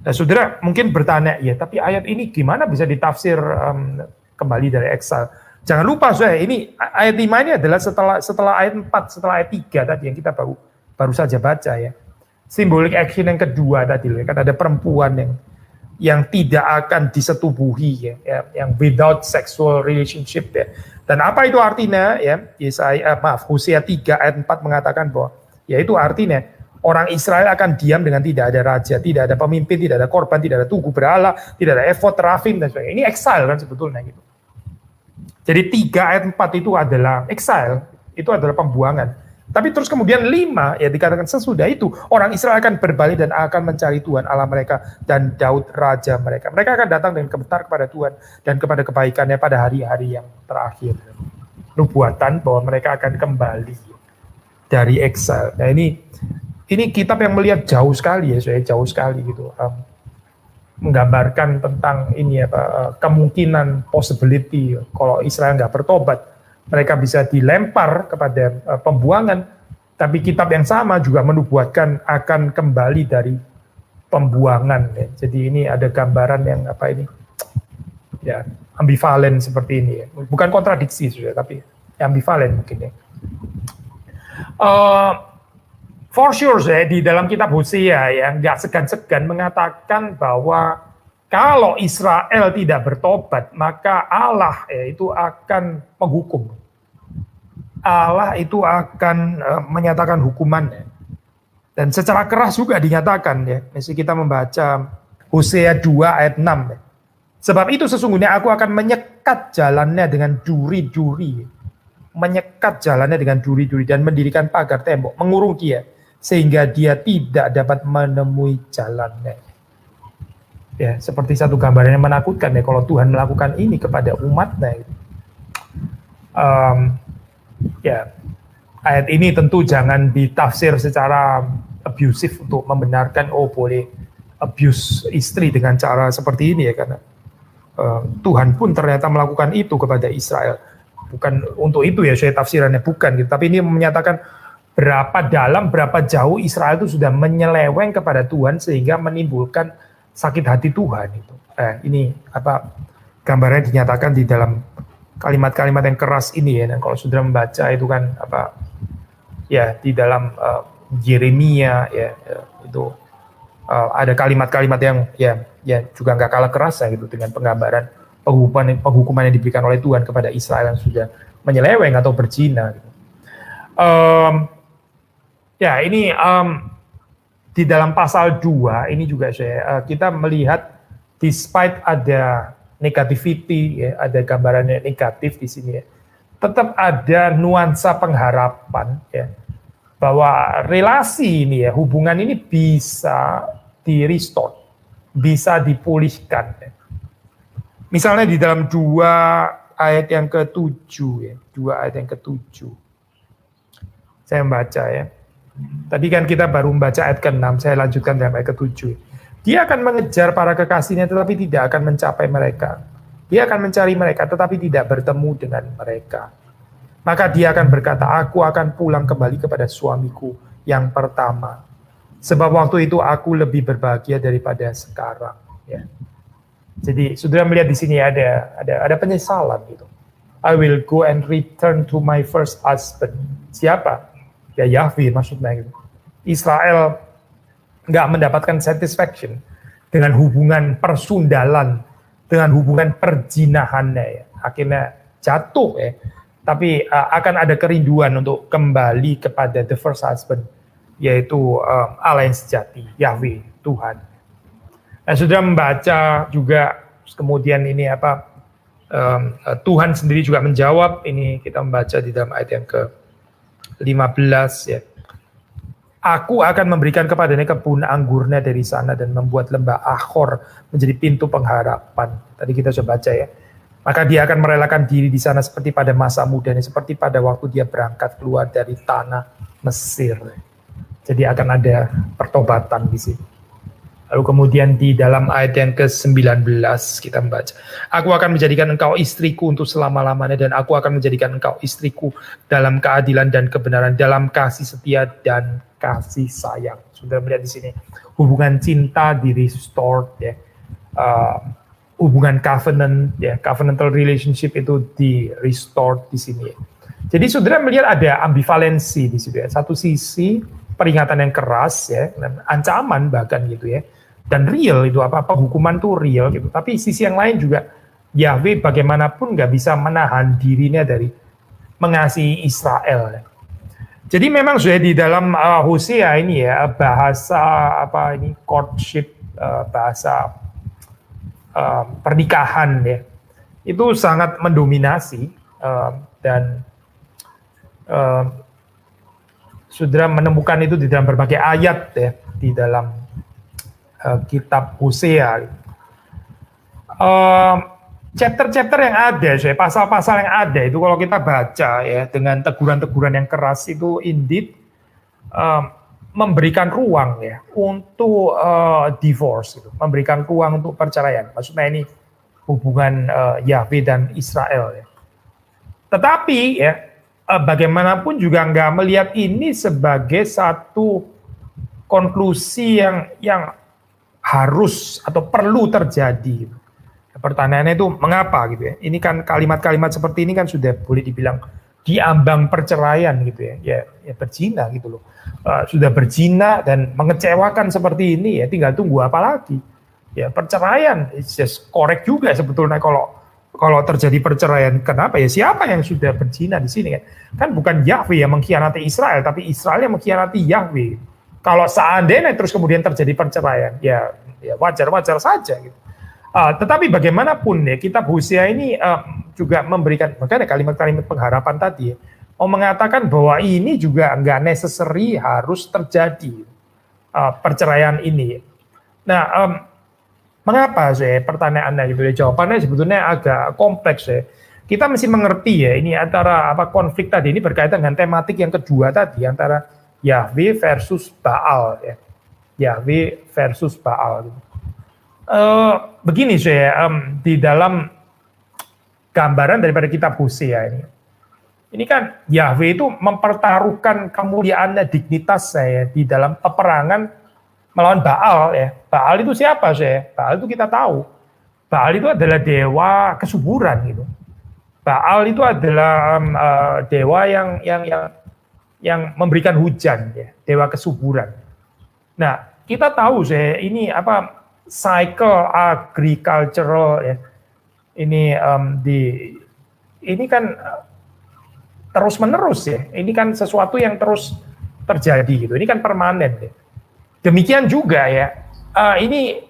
A: Nah, saudara mungkin bertanya, ya tapi ayat ini gimana bisa ditafsir kembali dari exile? Jangan lupa saudara, ini ayat 5 ini adalah setelah ayat 4, setelah ayat 3 tadi yang kita baru saja baca ya. Symbolic action yang kedua tadi kan ada perempuan yang tidak akan disetubuhi ya, yang without sexual relationship ya. Dan apa itu artinya ya? Hosea 3 ayat 4 mengatakan bahwa ya itu artinya orang Israel akan diam dengan tidak ada raja, tidak ada pemimpin, tidak ada korban, tidak ada tugu berhala, tidak ada efod, terafim dan sebagainya. Ini exile kan sebetulnya gitu. Jadi 3 ayat 4 itu adalah exile, itu adalah pembuangan. Tapi terus kemudian 5 ya dikatakan sesudah itu orang Israel akan berbalik dan akan mencari Tuhan Allah mereka dan Daud raja mereka. Mereka akan datang dengan gemetar kepada Tuhan dan kepada kebaikannya pada hari-hari yang terakhir. Nubuatan bahwa mereka akan kembali dari exile. Nah ini kitab yang melihat jauh sekali ya, saya jauh sekali gitu. Menggambarkan tentang ini kemungkinan possibility kalau Israel nggak bertobat mereka bisa dilempar kepada pembuangan, tapi kitab yang sama juga menubuatkan akan kembali dari pembuangan ya. Jadi ini ada gambaran yang ya ambivalen seperti ini ya. Bukan kontradiksi sudah, tapi ambivalen mungkin ya. For sure saya di dalam kitab Hosea ya nggak segan-segan mengatakan bahwa kalau Israel tidak bertobat maka Allah itu akan menghukum. Allah itu akan menyatakan hukumannya. Dan secara keras juga dinyatakan ya. Mesti kita membaca Hosea 2 ayat 6 ya. Sebab itu sesungguhnya aku akan menyekat jalannya dengan duri-duri. Menyekat jalannya dengan duri-duri dan mendirikan pagar tembok, mengurung dia sehingga dia tidak dapat menemui jalannya. Ya, seperti satu gambaran yang menakutkan ya kalau Tuhan melakukan ini kepada umatnya. Ya, ayat ini tentu jangan ditafsir secara abusif untuk membenarkan boleh abuse istri dengan cara seperti ini ya, karena Tuhan pun ternyata melakukan itu kepada Israel. Bukan untuk itu ya saya tafsirannya, bukan gitu. Tapi ini menyatakan berapa dalam, berapa jauh Israel itu sudah menyeleweng kepada Tuhan sehingga menimbulkan sakit hati Tuhan itu. Ini gambarnya dinyatakan di dalam kalimat-kalimat yang keras ini ya. Dan kalau sudah membaca itu kan ya di dalam Yeremia ya itu ada kalimat-kalimat yang ya juga nggak kalah keras ya gitu dengan penggambaran penghukuman yang diberikan oleh Tuhan kepada Israel yang sudah menyeleweng atau berzina gitu. Ya ini di dalam pasal 2 ini juga kita melihat despite ada negativity ya, ada gambarannya negatif di sini ya, tetap ada nuansa pengharapan ya, bahwa relasi ini ya, hubungan ini bisa di-restore, bisa dipulihkan ya. Misalnya di dalam 2 ayat yang ke-7 ya, 2 ayat yang ke-7. Saya membaca ya. Tadi kan kita baru membaca ayat ke-6, saya lanjutkan dalam ayat ke-7. Dia akan mengejar para kekasihnya tetapi tidak akan mencapai mereka. Dia akan mencari mereka tetapi tidak bertemu dengan mereka. Maka dia akan berkata, aku akan pulang kembali kepada suamiku yang pertama. Sebab waktu itu aku lebih berbahagia daripada sekarang. Ya. Jadi sudah melihat di sini ada penyesalan gitu. I will go and return to my first husband. Siapa? Ya Yahweh maksudnya gitu. Israel nggak mendapatkan satisfaction dengan hubungan persundalan, dengan hubungan perjinahannya ya. Akhirnya jatuh ya. Tapi akan ada kerinduan untuk kembali kepada the first husband, yaitu Allah yang sejati, Yahweh, Tuhan. Nah, sudah membaca juga kemudian ini Tuhan sendiri juga menjawab, ini kita membaca di dalam ayat yang ke-15 ya. Aku akan memberikan kepadanya kebun anggurnya dari sana dan membuat lembah Ahor menjadi pintu pengharapan. Tadi kita coba baca ya. Maka dia akan merelakan diri di sana seperti pada masa mudanya, seperti pada waktu dia berangkat keluar dari tanah Mesir. Jadi akan ada pertobatan di sini. Lalu kemudian di dalam ayat yang ke-19 kita membaca, aku akan menjadikan engkau istriku untuk selama-lamanya dan aku akan menjadikan engkau istriku dalam keadilan dan kebenaran, dalam kasih setia dan kasih sayang. Sudah melihat di sini hubungan cinta di-restored ya. Hubungan covenant ya, covenantal relationship itu di-restored di sini ya. Jadi saudara melihat ada ambivalensi di situ ya. Satu sisi peringatan yang keras ya, dan ancaman bahkan gitu ya. Dan real itu hukuman tuh real gitu. Tapi sisi yang lain juga Yahweh bagaimanapun nggak bisa menahan dirinya dari mengasihi Israel. Ya. Jadi memang sudah di dalam Hosea ini ya bahasa courtship, bahasa pernikahan ya itu sangat mendominasi dan saudara menemukan itu di dalam berbagai ayat ya, di dalam kitab Hosea. Chapter-chapter yang ada, pasal-pasal yang ada itu kalau kita baca ya dengan teguran-teguran yang keras itu indeed memberikan ruang ya untuk divorce, gitu. Memberikan ruang untuk perceraian. Maksudnya ini hubungan Yahweh dan Israel ya. Tetapi ya bagaimanapun juga nggak melihat ini sebagai satu konklusi yang harus atau perlu terjadi. Gitu. Pertanyaannya itu mengapa gitu ya? Ini kan kalimat-kalimat seperti ini kan sudah boleh dibilang diambang perceraian gitu ya berzina gitu loh. Sudah berzina dan mengecewakan seperti ini ya tinggal tunggu apa lagi ya perceraian it's just correct juga sebetulnya kalau terjadi perceraian. Kenapa ya siapa yang sudah berzina di sini kan bukan Yahweh yang mengkhianati Israel tapi Israel yang mengkhianati Yahweh. Kalau seandainya terus kemudian terjadi perceraian ya wajar-wajar saja gitu. Tetapi bagaimanapun ya kitab Hosea ini juga memberikan makanya kalimat-kalimat pengharapan tadi ya, mau mengatakan bahwa ini juga nggak necessary harus terjadi perceraian ini. Nah, mengapa sih pertanyaannya gitu ya? Jawabannya sebetulnya agak kompleks ya. Kita mesti mengerti ya ini antara konflik tadi ini berkaitan dengan tematik yang kedua tadi antara Yahweh versus Baal ya. Yahweh versus Baal. Begini saya di dalam gambaran daripada kitab Hosea ini kan Yahweh itu mempertaruhkan kemuliaannya, dignitas saya di dalam peperangan melawan Baal ya. Baal itu siapa saya? Baal itu kita tahu. Baal itu adalah dewa kesuburan gitu. Baal itu adalah dewa yang memberikan hujan ya, dewa kesuburan. Nah, kita tahu saya ini cycle agricultural ya. Ini kan terus menerus ya. Ini kan sesuatu yang terus terjadi gitu. Ini kan permanen ya. Demikian juga ya. Ini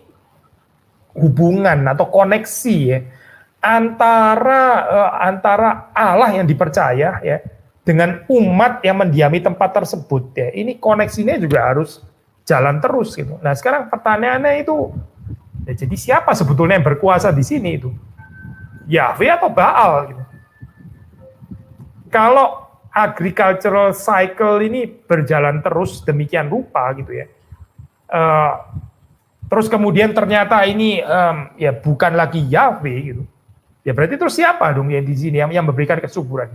A: hubungan atau koneksi ya antara Allah yang dipercaya ya dengan umat yang mendiami tempat tersebut ya. Ini koneksinya juga harus jalan terus gitu. Nah, sekarang pertanyaannya itu ya, jadi siapa sebetulnya yang berkuasa di sini itu? Yahweh atau Baal gitu. Kalau agricultural cycle ini berjalan terus demikian rupa gitu ya. Terus kemudian ternyata ini ya bukan lagi Yahweh gitu. Ya berarti terus siapa dong yang di sini yang memberikan kesuburan?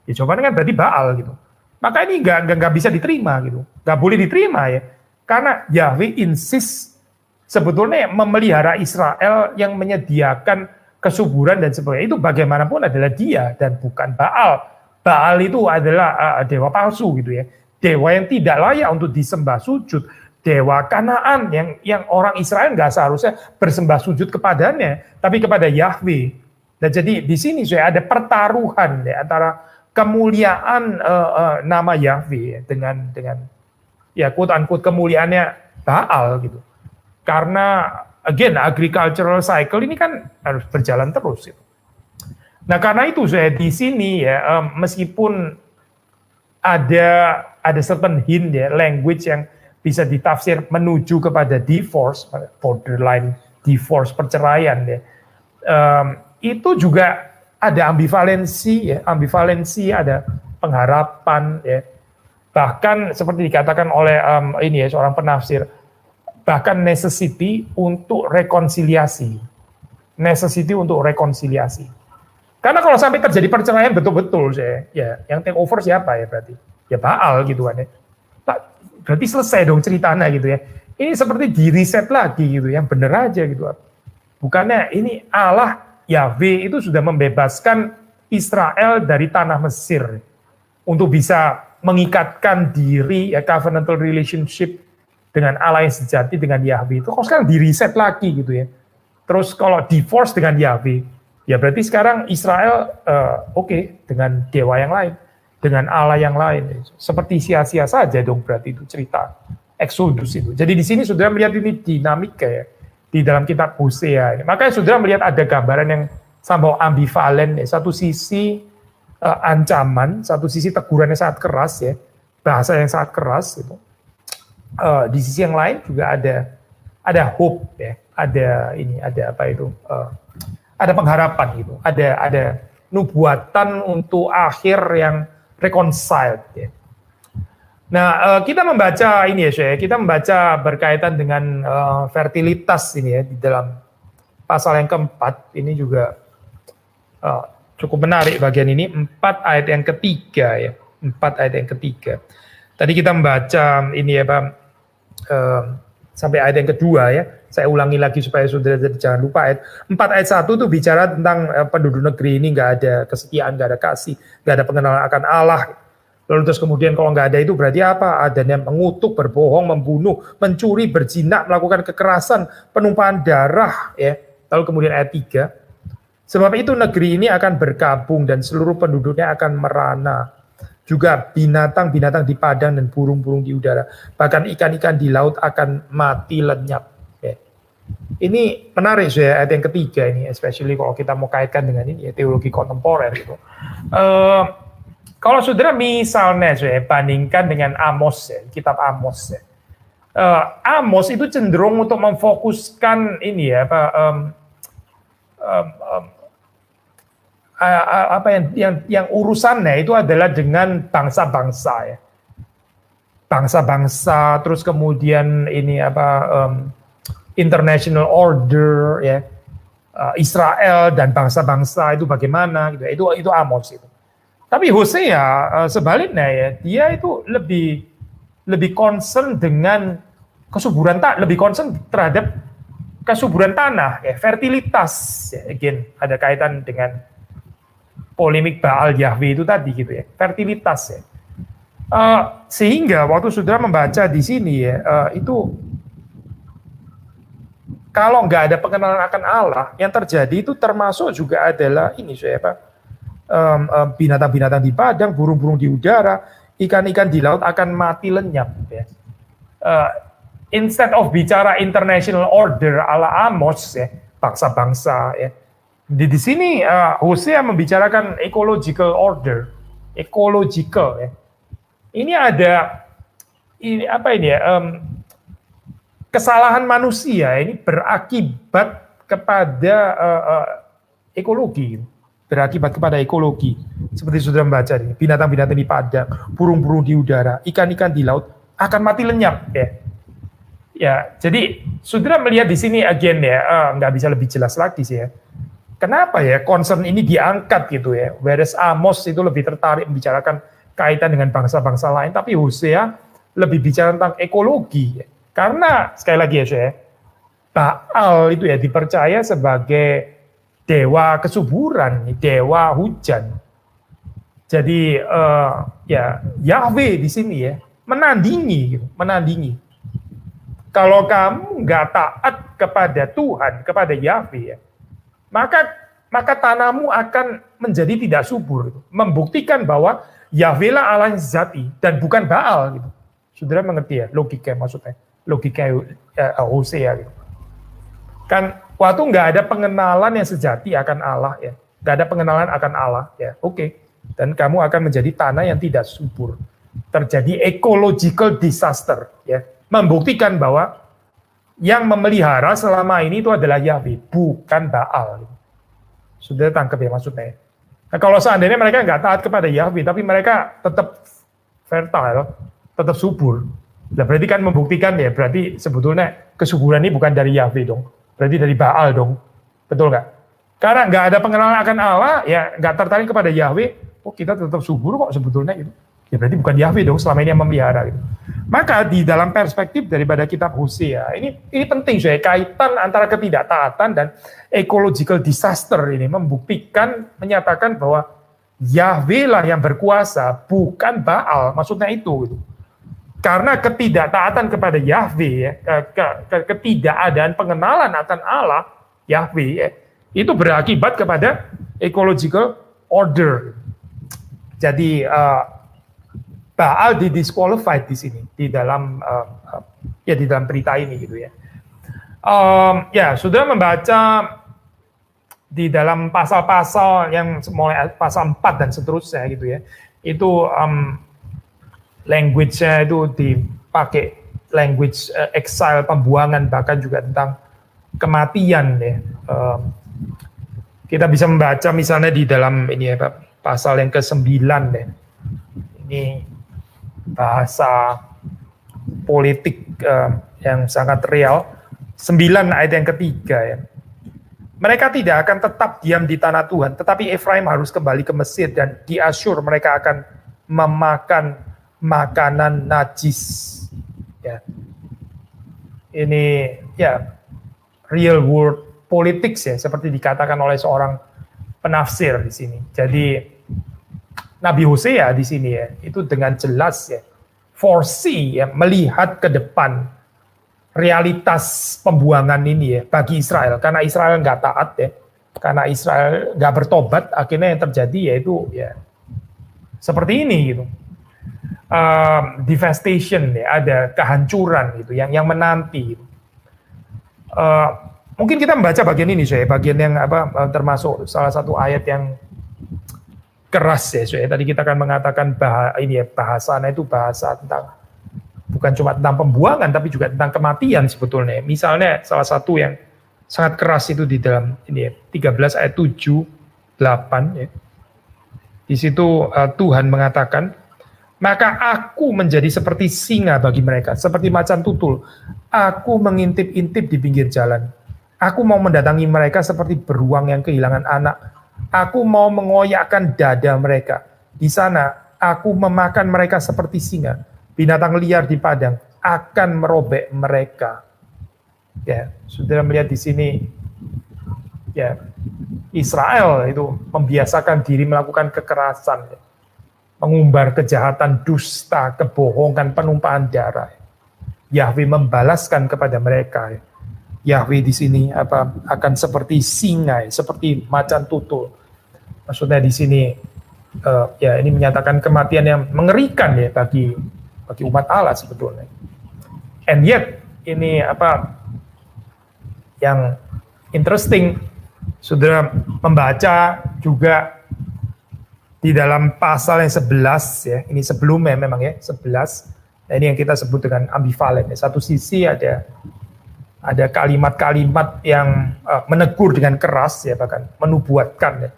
A: Ya jawabannya kan berarti Baal gitu. Maka ini nggak bisa diterima gitu. Nggak boleh diterima ya. Karena Yahweh insist sebetulnya memelihara Israel yang menyediakan kesuburan dan sebagainya. Itu bagaimanapun adalah dia dan bukan Baal. Baal itu adalah dewa palsu gitu ya. Dewa yang tidak layak untuk disembah sujud. Dewa Kanaan yang orang Israel nggak seharusnya bersembah sujud kepadanya, tapi kepada Yahweh. Dan jadi di sini saya ada pertaruhan ya, antara kemuliaan nama Yahweh ya, dengan ya quote unquote kemuliaannya Baal gitu. Karena again agricultural cycle ini kan harus berjalan terus gitu. Nah, karena itu saya di sini ya meskipun ada certain hint ya language yang bisa ditafsir menuju kepada divorce, borderline divorce, perceraian ya. Itu juga ada ambivalensi ya, ada pengharapan ya. Bahkan seperti dikatakan oleh seorang penafsir, bahkan necessity untuk rekonsiliasi. Karena kalau sampai terjadi perceraian betul-betul ya yang take over siapa ya berarti? Ya Baal gitu kan ya. Berarti selesai dong ceritanya gitu ya. Ini seperti di reset lagi gitu, yang bener aja gitu. Bukannya ini Allah Yahweh itu sudah membebaskan Israel dari tanah Mesir untuk bisa mengikatkan diri ya covenantal relationship dengan Allah yang sejati dengan Yahweh itu. Kok sekarang di reset lagi gitu ya. Terus kalau divorce dengan Yahweh, ya berarti sekarang Israel oke, dengan dewa yang lain, dengan Allah yang lain. Seperti sia-sia saja dong berarti itu cerita Exodus itu. Jadi di sini saudara melihat ini dinamika ya di dalam kitab Hosea. Makanya saudara melihat ada gambaran yang somehow ambivalen ya. Satu sisi ancaman, satu sisi tegurannya sangat keras ya, bahasa yang sangat keras gitu. Di sisi yang lain juga ada hope ya, ada pengharapan gitu, ada nubuatan untuk akhir yang reconciled ya. Nah, kita membaca ini ya, Syekh, kita membaca berkaitan dengan fertilitas ini ya di dalam pasal yang keempat, ini juga cukup menarik bagian ini, 4 ayat yang ketiga ya, 4 ayat yang ketiga. Tadi kita membaca ini ya Pak, sampai ayat yang kedua ya, saya ulangi lagi supaya saudara jangan lupa ayat 4 ayat 1 itu bicara tentang penduduk negeri ini nggak ada kesetiaan, nggak ada kasih, nggak ada pengenalan akan Allah. Lalu terus kemudian kalau nggak ada itu berarti apa? Adanya mengutuk, berbohong, membunuh, mencuri, berzina, melakukan kekerasan, penumpahan darah ya. Lalu kemudian ayat 3, sebab itu negeri ini akan berkabung dan seluruh penduduknya akan merana. Juga binatang-binatang di padang dan burung-burung di udara. Bahkan ikan-ikan di laut akan mati lenyap. Ya. Ini menarik ya, ayat yang ketiga ini, especially kalau kita mau kaitkan dengan ini ya, teologi kontemporer gitu. Kalau saudara misalnya saya bandingkan dengan Amos ya, kitab Amos ya. Amos itu cenderung untuk memfokuskan ini ya, yang urusannya itu adalah dengan bangsa-bangsa ya. Bangsa-bangsa, terus kemudian ini international order ya. Israel dan bangsa-bangsa itu bagaimana gitu. Itu Amos itu. Tapi Hosea sebaliknya ya, dia itu lebih concern dengan kesuburan lebih concern terhadap kesuburan tanah ya, fertilitas ya. Again, ada kaitan dengan polemik Baal Yahweh itu tadi gitu ya, fertilitas ya. Sehingga waktu saudara membaca di sini ya, itu kalau nggak ada pengenalan akan Allah, yang terjadi itu termasuk juga adalah ini binatang-binatang di padang, burung-burung di udara, ikan-ikan di laut akan mati lenyap. Ya. Instead of bicara international order ala Amos, ya, bangsa-bangsa, ya. Di sini Hosea membicarakan ecological order, ecological. Ya. Ini ada kesalahan manusia ini berakibat kepada ekologi. Berakibat kepada ekologi. Seperti sudah membaca ini, binatang-binatang di padang, burung-burung di udara, ikan-ikan di laut akan mati lenyap ya. Ya, jadi saudara melihat di sini again ya, nggak bisa lebih jelas lagi sih ya. Kenapa ya concern ini diangkat gitu ya? Whereas Amos itu lebih tertarik membicarakan kaitan dengan bangsa-bangsa lain, tapi Hosea lebih bicara tentang ekologi. Ya. Karena sekali lagi ya, saya Baal itu ya dipercaya sebagai dewa kesuburan, dewa hujan. Jadi ya Yahweh di sini ya menandingi. Kalau kamu nggak taat kepada Tuhan, kepada Yahweh, ya, maka tanahmu akan menjadi tidak subur. Membuktikan bahwa Yahweh lah Allah yang sejati dan bukan Baal. Gitu. Saudara mengerti ya logika maksudnya, logika Hosea. Gitu. Kan waktu nggak ada pengenalan yang sejati akan Allah ya, nggak ada pengenalan akan Allah ya, oke. Dan kamu akan menjadi tanah yang tidak subur. Terjadi ecological disaster ya. Membuktikan bahwa yang memelihara selama ini itu adalah Yahweh, bukan Baal. Sudah tangkap ya maksudnya. Nah, kalau seandainya mereka nggak taat kepada Yahweh, tapi mereka tetap fertile, tetap subur, nah, berarti kan membuktikan ya, berarti sebetulnya kesuburan ini bukan dari Yahweh dong, berarti dari Baal dong, betul nggak? Karena nggak ada pengenalan akan Allah, ya nggak tertarik kepada Yahweh, oh kita tetap subur kok sebetulnya gitu. Ya berarti bukan Yahweh dong selama ini yang memelihara gitu. Maka di dalam perspektif daripada kitab Hosea, ini penting saya kaitan antara ketidaktaatan dan ecological disaster ini membuktikan, menyatakan bahwa Yahweh lah yang berkuasa, bukan Baal, maksudnya itu gitu. Karena ketidaktaatan kepada Yahweh, ya, ketidakadaan pengenalan akan Allah, Yahweh, ya, itu berakibat kepada ecological order. Jadi Baal didisqualified di sini di dalam di dalam berita ini gitu ya. Ya sudah membaca di dalam pasal-pasal yang mulai pasal 4 dan seterusnya gitu ya, itu language-nya itu dipakai language exile, pembuangan, bahkan juga tentang kematian ya. Kita bisa membaca misalnya di dalam ini ya, pasal yang ke-9 ya. Ini bahasa politik yang sangat real. 9 ayat yang ketiga ya. Mereka tidak akan tetap diam di tanah Tuhan, tetapi Efraim harus kembali ke Mesir, dan di Asyur mereka akan memakan makanan najis. Ya. Ini ya real world politics ya, seperti dikatakan oleh seorang penafsir di sini. Jadi Nabi Hosea di sini ya, itu dengan jelas ya, foresee ya, melihat ke depan realitas pembuangan ini ya bagi Israel, karena Israel nggak taat ya, karena Israel nggak bertobat, akhirnya yang terjadi yaitu ya seperti ini gitu, devastation ya, ada kehancuran gitu yang menanti. Mungkin kita membaca bagian ini saya, bagian yang termasuk salah satu ayat yang keras ya saya. Tadi kita akan mengatakan ini ya, bahasanya itu bahasa tentang bukan cuma tentang pembuangan, tapi juga tentang kematian sebetulnya. Misalnya salah satu yang sangat keras itu di dalam ini ya, 13 ayat 7, 8 ya. Di situ Tuhan mengatakan, maka aku menjadi seperti singa bagi mereka, seperti macan tutul. Aku mengintip-intip di pinggir jalan. Aku mau mendatangi mereka seperti beruang yang kehilangan anak. Aku mau mengoyakkan dada mereka. Di sana aku memakan mereka seperti singa. Binatang liar di padang akan merobek mereka. Ya, saudara melihat di sini, ya Israel itu membiasakan diri melakukan kekerasan, ya, mengumbar kejahatan, dusta, kebohongan, penumpahan darah. Yahweh membalaskan kepada mereka. Yahweh di sini akan seperti singa, seperti macan tutul. Maksudnya di sini, ya ini menyatakan kematian yang mengerikan ya bagi umat Allah sebetulnya. And yet ini yang interesting, saudara membaca juga di dalam pasal yang 11 ya, ini sebelumnya memang ya 11. Nah, ini yang kita sebut dengan ambivalen. Satu sisi ada kalimat-kalimat yang menegur dengan keras ya, bahkan menubuatkan ya.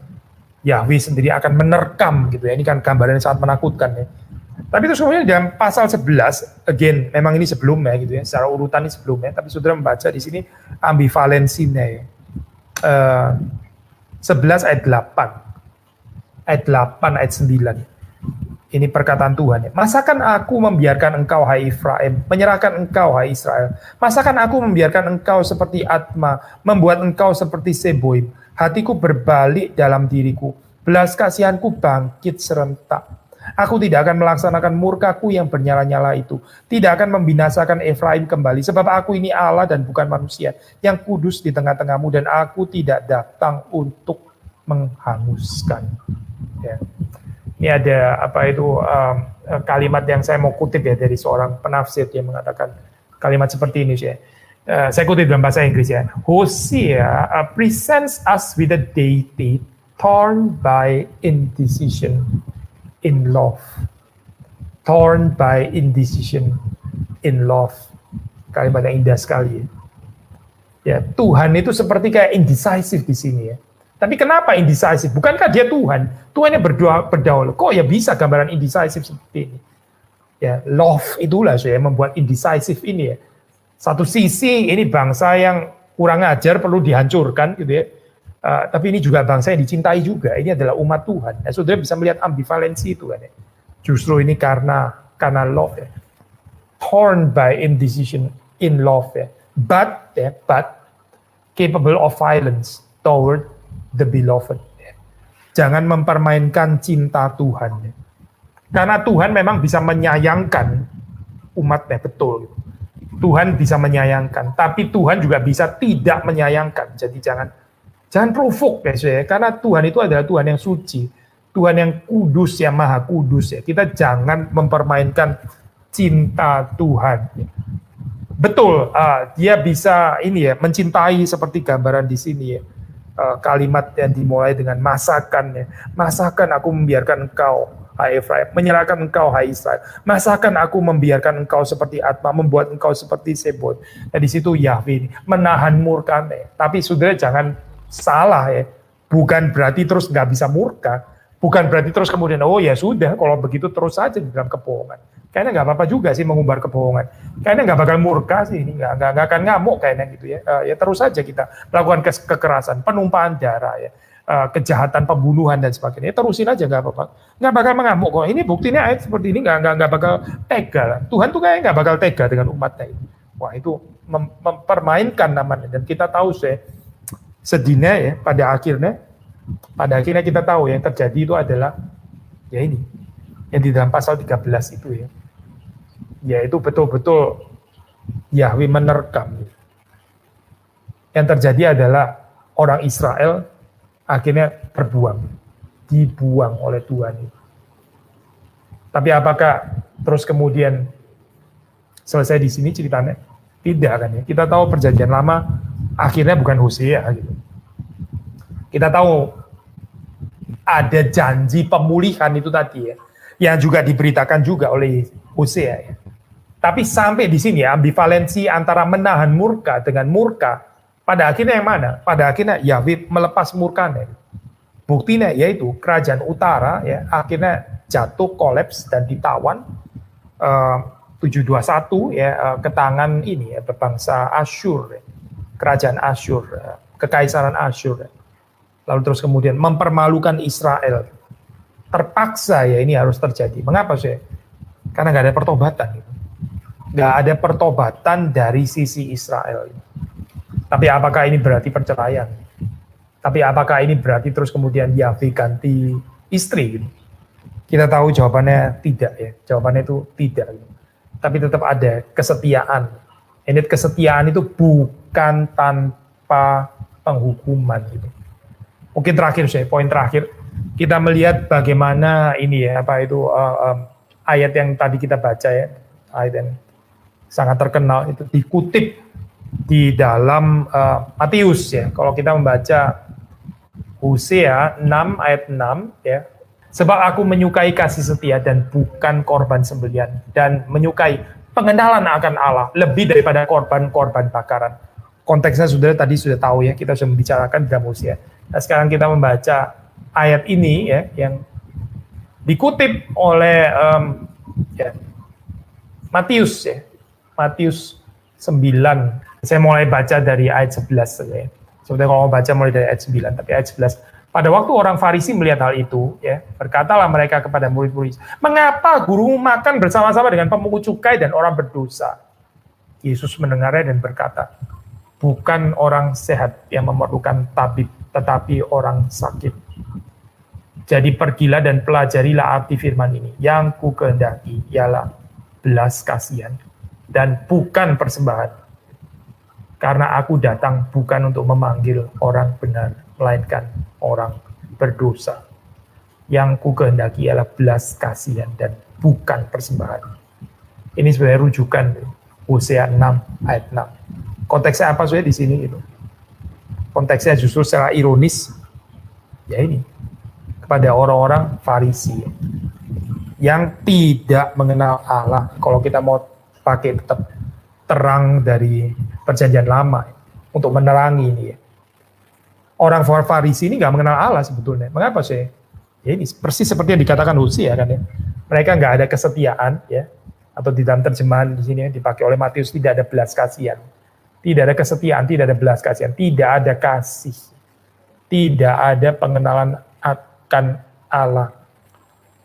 A: Yahweh sendiri akan menerkam gitu ya. Ini kan gambaran yang sangat menakutkan ya. Tapi itu sebenarnya dalam pasal 11, again, memang ini sebelumnya gitu ya, secara urutan ini sebelumnya, tapi saudara membaca di sini ambivalensinya ya. 11 ayat 8. Ayat 8, ayat 9. Ini perkataan Tuhan ya. Masakan aku membiarkan engkau hai Efraim, menyerahkan engkau hai Israel. Masakan aku membiarkan engkau seperti Atma, membuat engkau seperti Seboim. Hatiku berbalik dalam diriku, belas kasihanku bangkit serentak. Aku tidak akan melaksanakan murkaku yang bernyala-nyala itu. Tidak akan membinasakan Efraim kembali. Sebab aku ini Allah dan bukan manusia, yang kudus di tengah-tengahmu, dan aku tidak datang untuk menghanguskan. Ya. Ini ada kalimat yang saya mau kutip ya dari seorang penafsir yang mengatakan kalimat seperti ini ya. Saya kutip dalam bahasa Inggris ya. Hosea presents us with a deity torn by indecision in love. Torn by indecision in love. Kalimat yang indah sekali ya. Ya, Tuhan itu seperti kayak indecisive di sini ya. Tapi kenapa indecisive? Bukankah dia Tuhan? Tuhan yang berdaulat. Kok ya bisa gambaran indecisive seperti ini? Ya, love itulah saya membuat indecisive ini ya. Satu sisi ini bangsa yang kurang ajar perlu dihancurkan gitu ya. Tapi ini juga bangsa yang dicintai juga. Ini adalah umat Tuhan. Ya, saudara bisa melihat ambivalensi itu kan ya. Justru ini karena love ya. Torn by indecision in love ya. But capable of violence toward the beloved. Ya. Jangan mempermainkan cinta Tuhan. Ya. Karena Tuhan memang bisa menyayangkan umatnya, betul. Tuhan bisa menyayangkan, tapi Tuhan juga bisa tidak menyayangkan. Jadi jangan provok ya, saya. Karena Tuhan itu adalah Tuhan yang suci, Tuhan yang kudus, yang maha kudus ya. Kita jangan mempermainkan cinta Tuhan. Betul, dia bisa ini ya mencintai seperti gambaran di sini ya. kalimat yang dimulai dengan masakan ya. Masakan aku membiarkan engkau hai Efraim, menyerahkan engkau hai Israel. Masakan aku membiarkan engkau seperti Atma, membuat engkau seperti Sebot. Nah di situ Yahweh menahan murkanya. Tapi saudara jangan salah ya. Bukan berarti terus nggak bisa murka. Bukan berarti terus kemudian, oh ya sudah, kalau begitu terus saja di dalam kebohongan. Kayaknya nggak apa-apa juga sih mengumbar kebohongan. Kayaknya nggak bakal murka sih, ini nggak akan ngamuk kayaknya gitu ya. Ya terus saja kita melakukan kekerasan, penumpahan darah ya, kejahatan, pembunuhan dan sebagainya. Terusin aja nggak apa-apa. Nggak bakal mengamuk kok. Ini buktinya ayat seperti ini nggak bakal tega lah. Tuhan tuh kayaknya nggak bakal tega dengan umatnya ini. Wah itu mempermainkan namanya. Dan kita tahu sih sedihnya ya pada akhirnya kita tahu yang terjadi itu adalah ya ini yang di dalam pasal 13 itu ya, yaitu betul-betul Yahweh menerkam. Yang terjadi adalah orang Israel akhirnya dibuang oleh Tuhan itu. Tapi apakah terus kemudian selesai di sini ceritanya? Tidak kan ya. Kita tahu perjanjian lama akhirnya bukan Hosea gitu. Kita tahu ada janji pemulihan itu tadi ya, yang juga diberitakan juga oleh Hosea ya. Tapi sampai di sini ya, ambivalensi antara menahan murka dengan murka, pada akhirnya yang mana? Pada akhirnya Yahweh melepas murkanya. Buktinya yaitu kerajaan utara ya akhirnya jatuh, kolaps dan ditawan 721 ya ke tangan ini ya berbangsa Asyur, ya. Kerajaan Asyur, kekaisaran Asyur. Ya. Lalu terus kemudian mempermalukan Israel. Terpaksa ya ini harus terjadi. Mengapa sih? Karena nggak ada pertobatan. Nggak ada pertobatan dari sisi Israel. Tapi apakah ini berarti perceraian? Tapi apakah ini berarti terus kemudian Yahweh ganti istri? Kita tahu jawabannya tidak ya. Jawabannya itu tidak. Tapi tetap ada kesetiaan. Ini kesetiaan itu bukan tanpa penghukuman gitu. Mungkin terakhir saya, poin terakhir, kita melihat bagaimana ini ya, apa itu ayat yang tadi kita baca ya, ayat yang sangat terkenal itu dikutip di dalam Matius ya. Kalau kita membaca Hosea 6 ayat 6 ya, sebab aku menyukai kasih setia dan bukan korban sembelihan, dan menyukai pengenalan akan Allah lebih daripada korban-korban bakaran. Konteksnya saudara tadi sudah tahu ya, kita sudah membicarakan dalam Hosea. Nah, sekarang kita membaca ayat ini ya, yang dikutip oleh ya, Matius ya, Matius 9. Saya mulai baca dari ayat 11 saja ya. Sebetulnya kalau mau baca mulai dari ayat 9, tapi ayat 11. Pada waktu orang Farisi melihat hal itu, ya, berkatalah mereka kepada murid-murid, mengapa guru makan bersama-sama dengan pemungut cukai dan orang berdosa? Yesus mendengarnya dan berkata, bukan orang sehat yang memerlukan tabib, tetapi orang sakit. Jadi pergilah dan pelajarilah arti firman ini. Yang ku kehendaki ialah belas kasihan dan bukan persembahan. Karena aku datang bukan untuk memanggil orang benar, melainkan orang berdosa. Yang ku kehendaki ialah belas kasihan dan bukan persembahan. Ini sebenarnya rujukan Hosea 6 ayat 6. Konteksnya apa saja di sini itu? Konteksnya justru secara ironis, ya ini, kepada orang-orang Farisi yang tidak mengenal Allah. Kalau kita mau pakai tetap terang dari perjanjian lama untuk menerangi ini ya. Orang Farisi ini nggak mengenal Allah sebetulnya. Mengapa sih? Ya ini persis seperti yang dikatakan Hosea kan ya. Mereka nggak ada kesetiaan ya. Atau di dalam terjemahan di sini yang dipakai oleh Matius tidak ada belas kasihan. Tidak ada kesetiaan, tidak ada belas kasihan, tidak ada kasih. Tidak ada pengenalan akan Allah.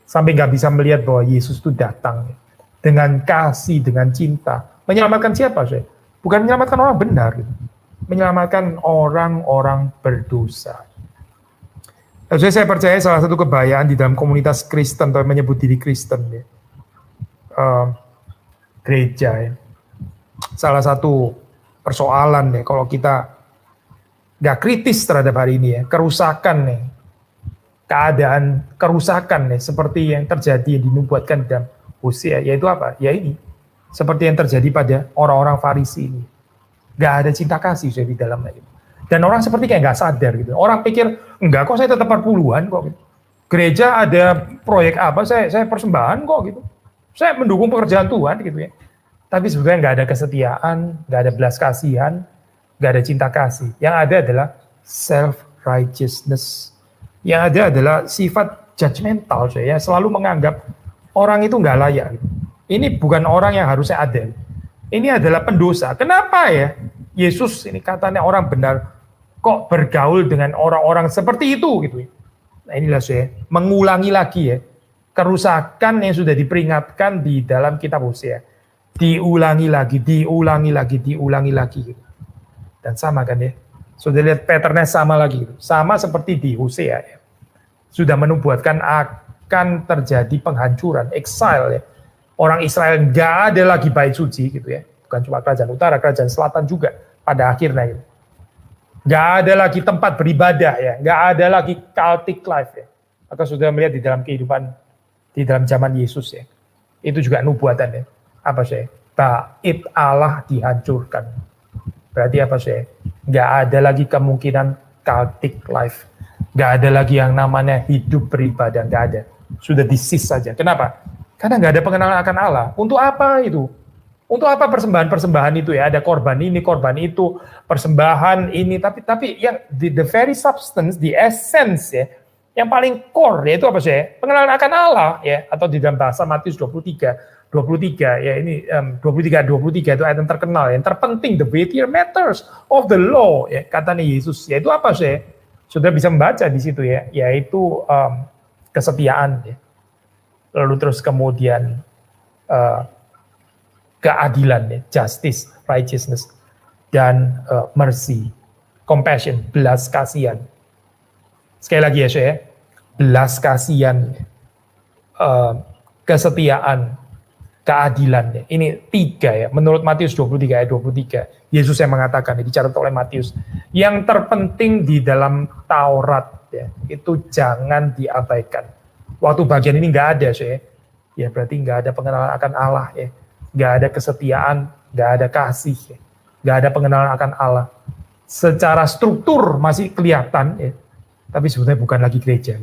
A: Sampai nggak bisa melihat bahwa Yesus itu datang dengan kasih, dengan cinta. Menyelamatkan siapa sih? Bukan menyelamatkan orang benar. Menyelamatkan orang-orang berdosa. Jadi saya percaya salah satu kebayaan di dalam komunitas Kristen, atau menyebut diri Kristen ya. Gereja ya. Salah satu persoalan ya, kalau kita nggak kritis terhadap hari ini ya, kerusakan nih, keadaan kerusakan nih, seperti yang terjadi yang dinubuatkan dalam Hosea, yaitu apa? Ya ini, seperti yang terjadi pada orang-orang Farisi ini, nggak ada cinta kasih di dalamnya. Dan orang seperti kayak nggak sadar gitu. Orang pikir, enggak kok saya tetap perpuluhan kok gitu. Gereja ada proyek apa, saya persembahan kok gitu. Saya mendukung pekerjaan Tuhan gitu ya. Tapi sebenarnya nggak ada kesetiaan, nggak ada belas kasihan, nggak ada cinta kasih. Yang ada adalah self-righteousness. Yang ada adalah sifat judgmental, ya, selalu menganggap orang itu nggak layak. Gitu. Ini bukan orang yang harusnya ada. Ini adalah pendosa. Kenapa ya? Yesus ini katanya orang benar, kok bergaul dengan orang-orang seperti itu gitu ya. Nah inilah saya mengulangi lagi ya, kerusakan yang sudah diperingatkan di dalam kitab Hosea. Diulangi lagi, diulangi lagi, diulangi lagi. Gitu. Dan sama kan ya, sudah lihat patternnya sama lagi. Gitu. Sama seperti di Hosea ya. Sudah menubuatkan akan terjadi penghancuran, exile ya. Orang Israel nggak ada lagi bait suci gitu ya. Bukan cuma kerajaan utara, kerajaan selatan juga pada akhirnya gitu. Nggak ada lagi tempat beribadah ya, nggak ada lagi cultic life ya. Maka sudah melihat di dalam kehidupan, di dalam zaman Yesus ya. Itu juga nubuatan ya. Apa sih? Bait Allah dihancurkan. Berarti apa sih? Nggak ada lagi kemungkinan cultic life. Nggak ada lagi yang namanya hidup beribadah, nggak ada. Sudah disis saja. Kenapa? Karena nggak ada pengenalan akan Allah. Untuk apa itu? Untuk apa persembahan-persembahan itu ya? Ada korban ini, korban itu, persembahan ini. Tapi yang the very substance, the essence ya, yang paling core ya itu apa sih? Pengenalan akan Allah ya, atau di dalam bahasa Matius 23 ya ini 23 itu ayat yang terkenal, yang terpenting, the weightier matters of the law ya, katanya Yesus. Ya itu apa sih? Sudah bisa membaca di situ ya, yaitu kesetiaan ya. Lalu terus kemudian keadilan ya, justice, righteousness, dan mercy, compassion, belas kasihan. Sekali lagi ya, saya, belas kasihan, kesetiaan, keadilan ya. Ini 3 ya, menurut Matius 23 ayat 23. Yesus yang mengatakan, dicatat oleh Matius, yang terpenting di dalam Taurat ya, itu jangan diabaikan. Waktu bagian ini nggak ada, ya berarti nggak ada pengenalan akan Allah, ya, nggak ada kesetiaan, nggak ada kasih, ya, nggak ada pengenalan akan Allah. Secara struktur masih kelihatan, ya, tapi sebetulnya bukan lagi gereja.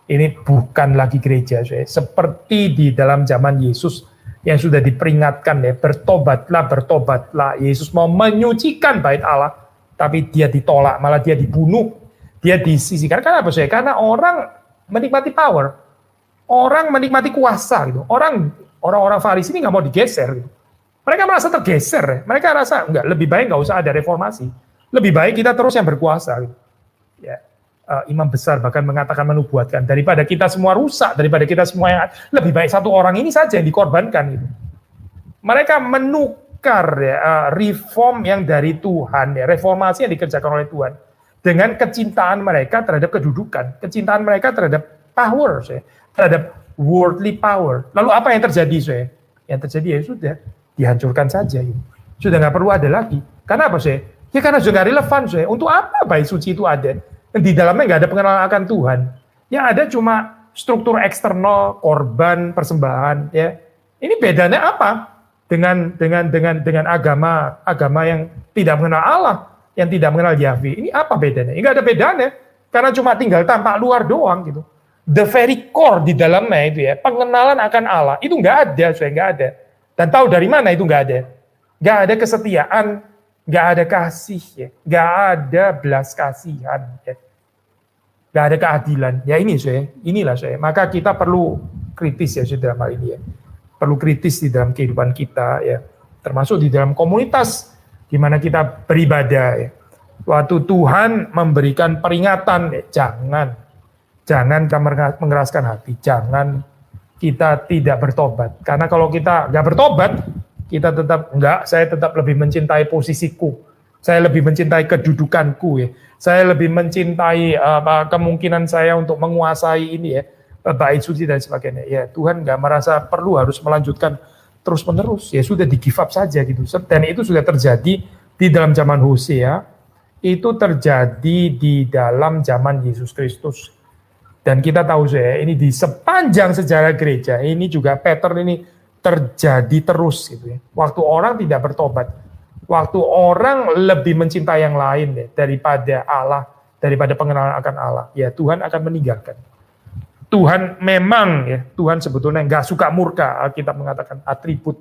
A: Ini bukan lagi gereja, seperti di dalam zaman Yesus yang sudah diperingatkan, ya, bertobatlah, bertobatlah. Yesus mau menyucikan bait Allah, tapi dia ditolak, malah dia dibunuh, dia disisihkan. Karena apa, Karena orang menikmati power, orang menikmati kuasa gitu. Orang-orang Farisi ini nggak mau digeser gitu. Mereka merasa tergeser, ya. Mereka rasa enggak, lebih baik nggak usah ada reformasi, lebih baik kita terus yang berkuasa gitu. Ya, imam besar bahkan mengatakan, menubuatkan, daripada kita semua rusak, daripada kita semua yang lebih baik satu orang ini saja yang dikorbankan gitu. Mereka menukar ya, reform yang dari Tuhan, ya, reformasi yang dikerjakan oleh Tuhan, dengan kecintaan mereka terhadap kedudukan, kecintaan mereka terhadap power, terhadap worldly power. Lalu apa yang terjadi, Yang terjadi ya sudah, dihancurkan saja. Sudah nggak perlu ada lagi. Karena apa, Ya karena sudah nggak relevan, Untuk apa bait suci itu ada? Di dalamnya nggak ada pengenalan akan Tuhan. Yang ada cuma struktur eksternal, korban, persembahan. Ya, ini bedanya apa dengan agama yang tidak mengenal Allah, yang tidak mengenal Yahweh? Ini apa bedanya? Enggak ada bedanya, karena cuma tinggal tampak luar doang gitu. The very core di dalamnya itu ya, pengenalan akan Allah itu enggak ada, enggak ada. Dan tahu dari mana itu enggak ada? Enggak ada kesetiaan, enggak ada kasih, ya, enggak ada belas kasihan, ya. Enggak ada keadilan. Ya ini, inilah. Maka kita perlu kritis ya dalam hal ini ya. Perlu kritis di dalam kehidupan kita ya, termasuk di dalam komunitas di mana kita beribadah ya. Waktu Tuhan memberikan peringatan, ya, jangan kita mengeraskan hati, jangan kita tidak bertobat. Karena kalau kita nggak bertobat, kita saya tetap lebih mencintai posisiku, saya lebih mencintai kedudukanku ya, saya lebih mencintai kemungkinan saya untuk menguasai ini ya, bait suci dan sebagainya. Ya Tuhan nggak merasa perlu harus melanjutkan terus menerus, ya sudah di give up saja gitu. Dan itu sudah terjadi di dalam zaman Hosea, itu terjadi di dalam zaman Yesus Kristus. Dan kita tahu ini di sepanjang sejarah gereja, ini juga pattern ini terjadi terus gitu ya. Waktu orang tidak bertobat, Waktu orang lebih mencintai yang lain daripada Allah, daripada pengenalan akan Allah, ya Tuhan akan meninggalkan. Tuhan memang ya, Tuhan sebetulnya nggak suka murka. Alkitab mengatakan atribut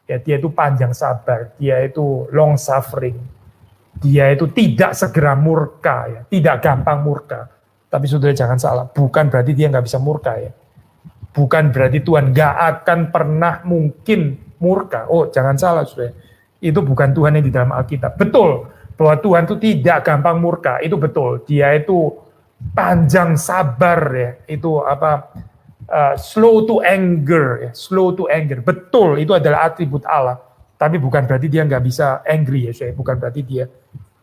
A: ya, dia itu panjang sabar, dia itu long suffering, dia itu tidak segera murka ya, tidak gampang murka. Tapi saudara jangan salah, bukan berarti dia nggak bisa murka ya. Bukan berarti Tuhan nggak akan pernah mungkin murka. Oh jangan salah saudara, itu bukan Tuhan yang di dalam Alkitab. Betul bahwa Tuhan itu tidak gampang murka, itu betul. Dia itu panjang sabar ya, itu slow to anger ya, slow to anger. Betul, itu adalah atribut Allah. Tapi bukan berarti dia nggak bisa angry ya, saya. Bukan berarti dia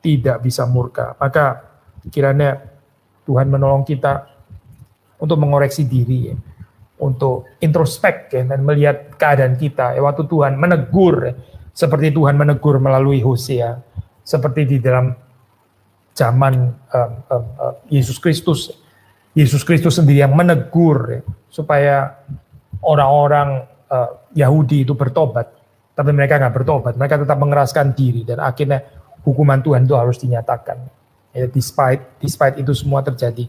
A: tidak bisa murka. Maka kiranya Tuhan menolong kita untuk mengoreksi diri ya, untuk introspek ya, dan melihat keadaan kita. Ya, waktu Tuhan menegur, ya, seperti Tuhan menegur melalui Hosea, seperti di dalam zaman Yesus Kristus. Yesus Kristus sendiri yang menegur ya, supaya orang-orang Yahudi itu bertobat, tapi mereka nggak bertobat, mereka tetap mengeraskan diri, dan akhirnya hukuman Tuhan itu harus dinyatakan. Ya, despite itu semua terjadi,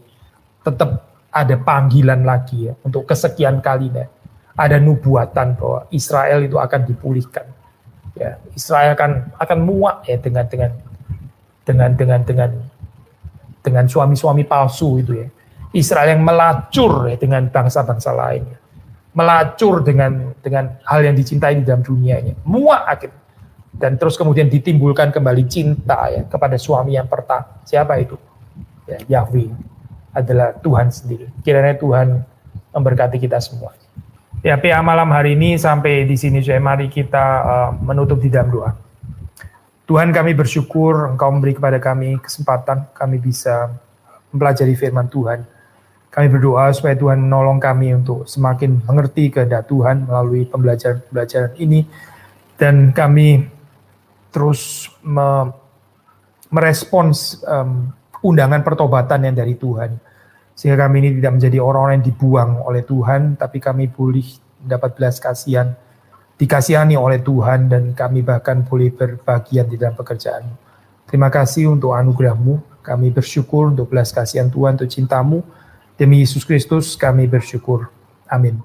A: tetap ada panggilan lagi ya, untuk kesekian kalinya, ada nubuatan bahwa Israel itu akan dipulihkan. Ya, Israel akan muak ya dengan suami-suami palsu itu ya. Israel yang melacur ya dengan bangsa-bangsa lainnya, melacur dengan hal yang dicintai di dalam dunianya, muak akhirnya, dan terus kemudian ditimbulkan kembali cinta ya kepada suami yang pertama. Siapa itu? Ya, Yahweh adalah Tuhan sendiri. Kiranya Tuhan memberkati kita semua. Ya, PA malam hari ini sampai di sini saja. Mari kita menutup di dalam doa. Tuhan, kami bersyukur Engkau memberi kepada kami kesempatan, kami bisa mempelajari firman Tuhan. Kami berdoa supaya Tuhan menolong kami untuk semakin mengerti kehendak Tuhan melalui pembelajaran ini, dan kami terus merespons undangan pertobatan yang dari Tuhan, sehingga kami ini tidak menjadi orang-orang yang dibuang oleh Tuhan, tapi kami boleh mendapat belas kasihan, dikasihani oleh Tuhan, dan kami bahkan boleh berbagian di dalam pekerjaan. Terima kasih untuk anugerah-Mu, kami bersyukur untuk belas kasihan Tuhan, untuk cinta-Mu. Demi Yesus Kristus kami bersyukur. Amin.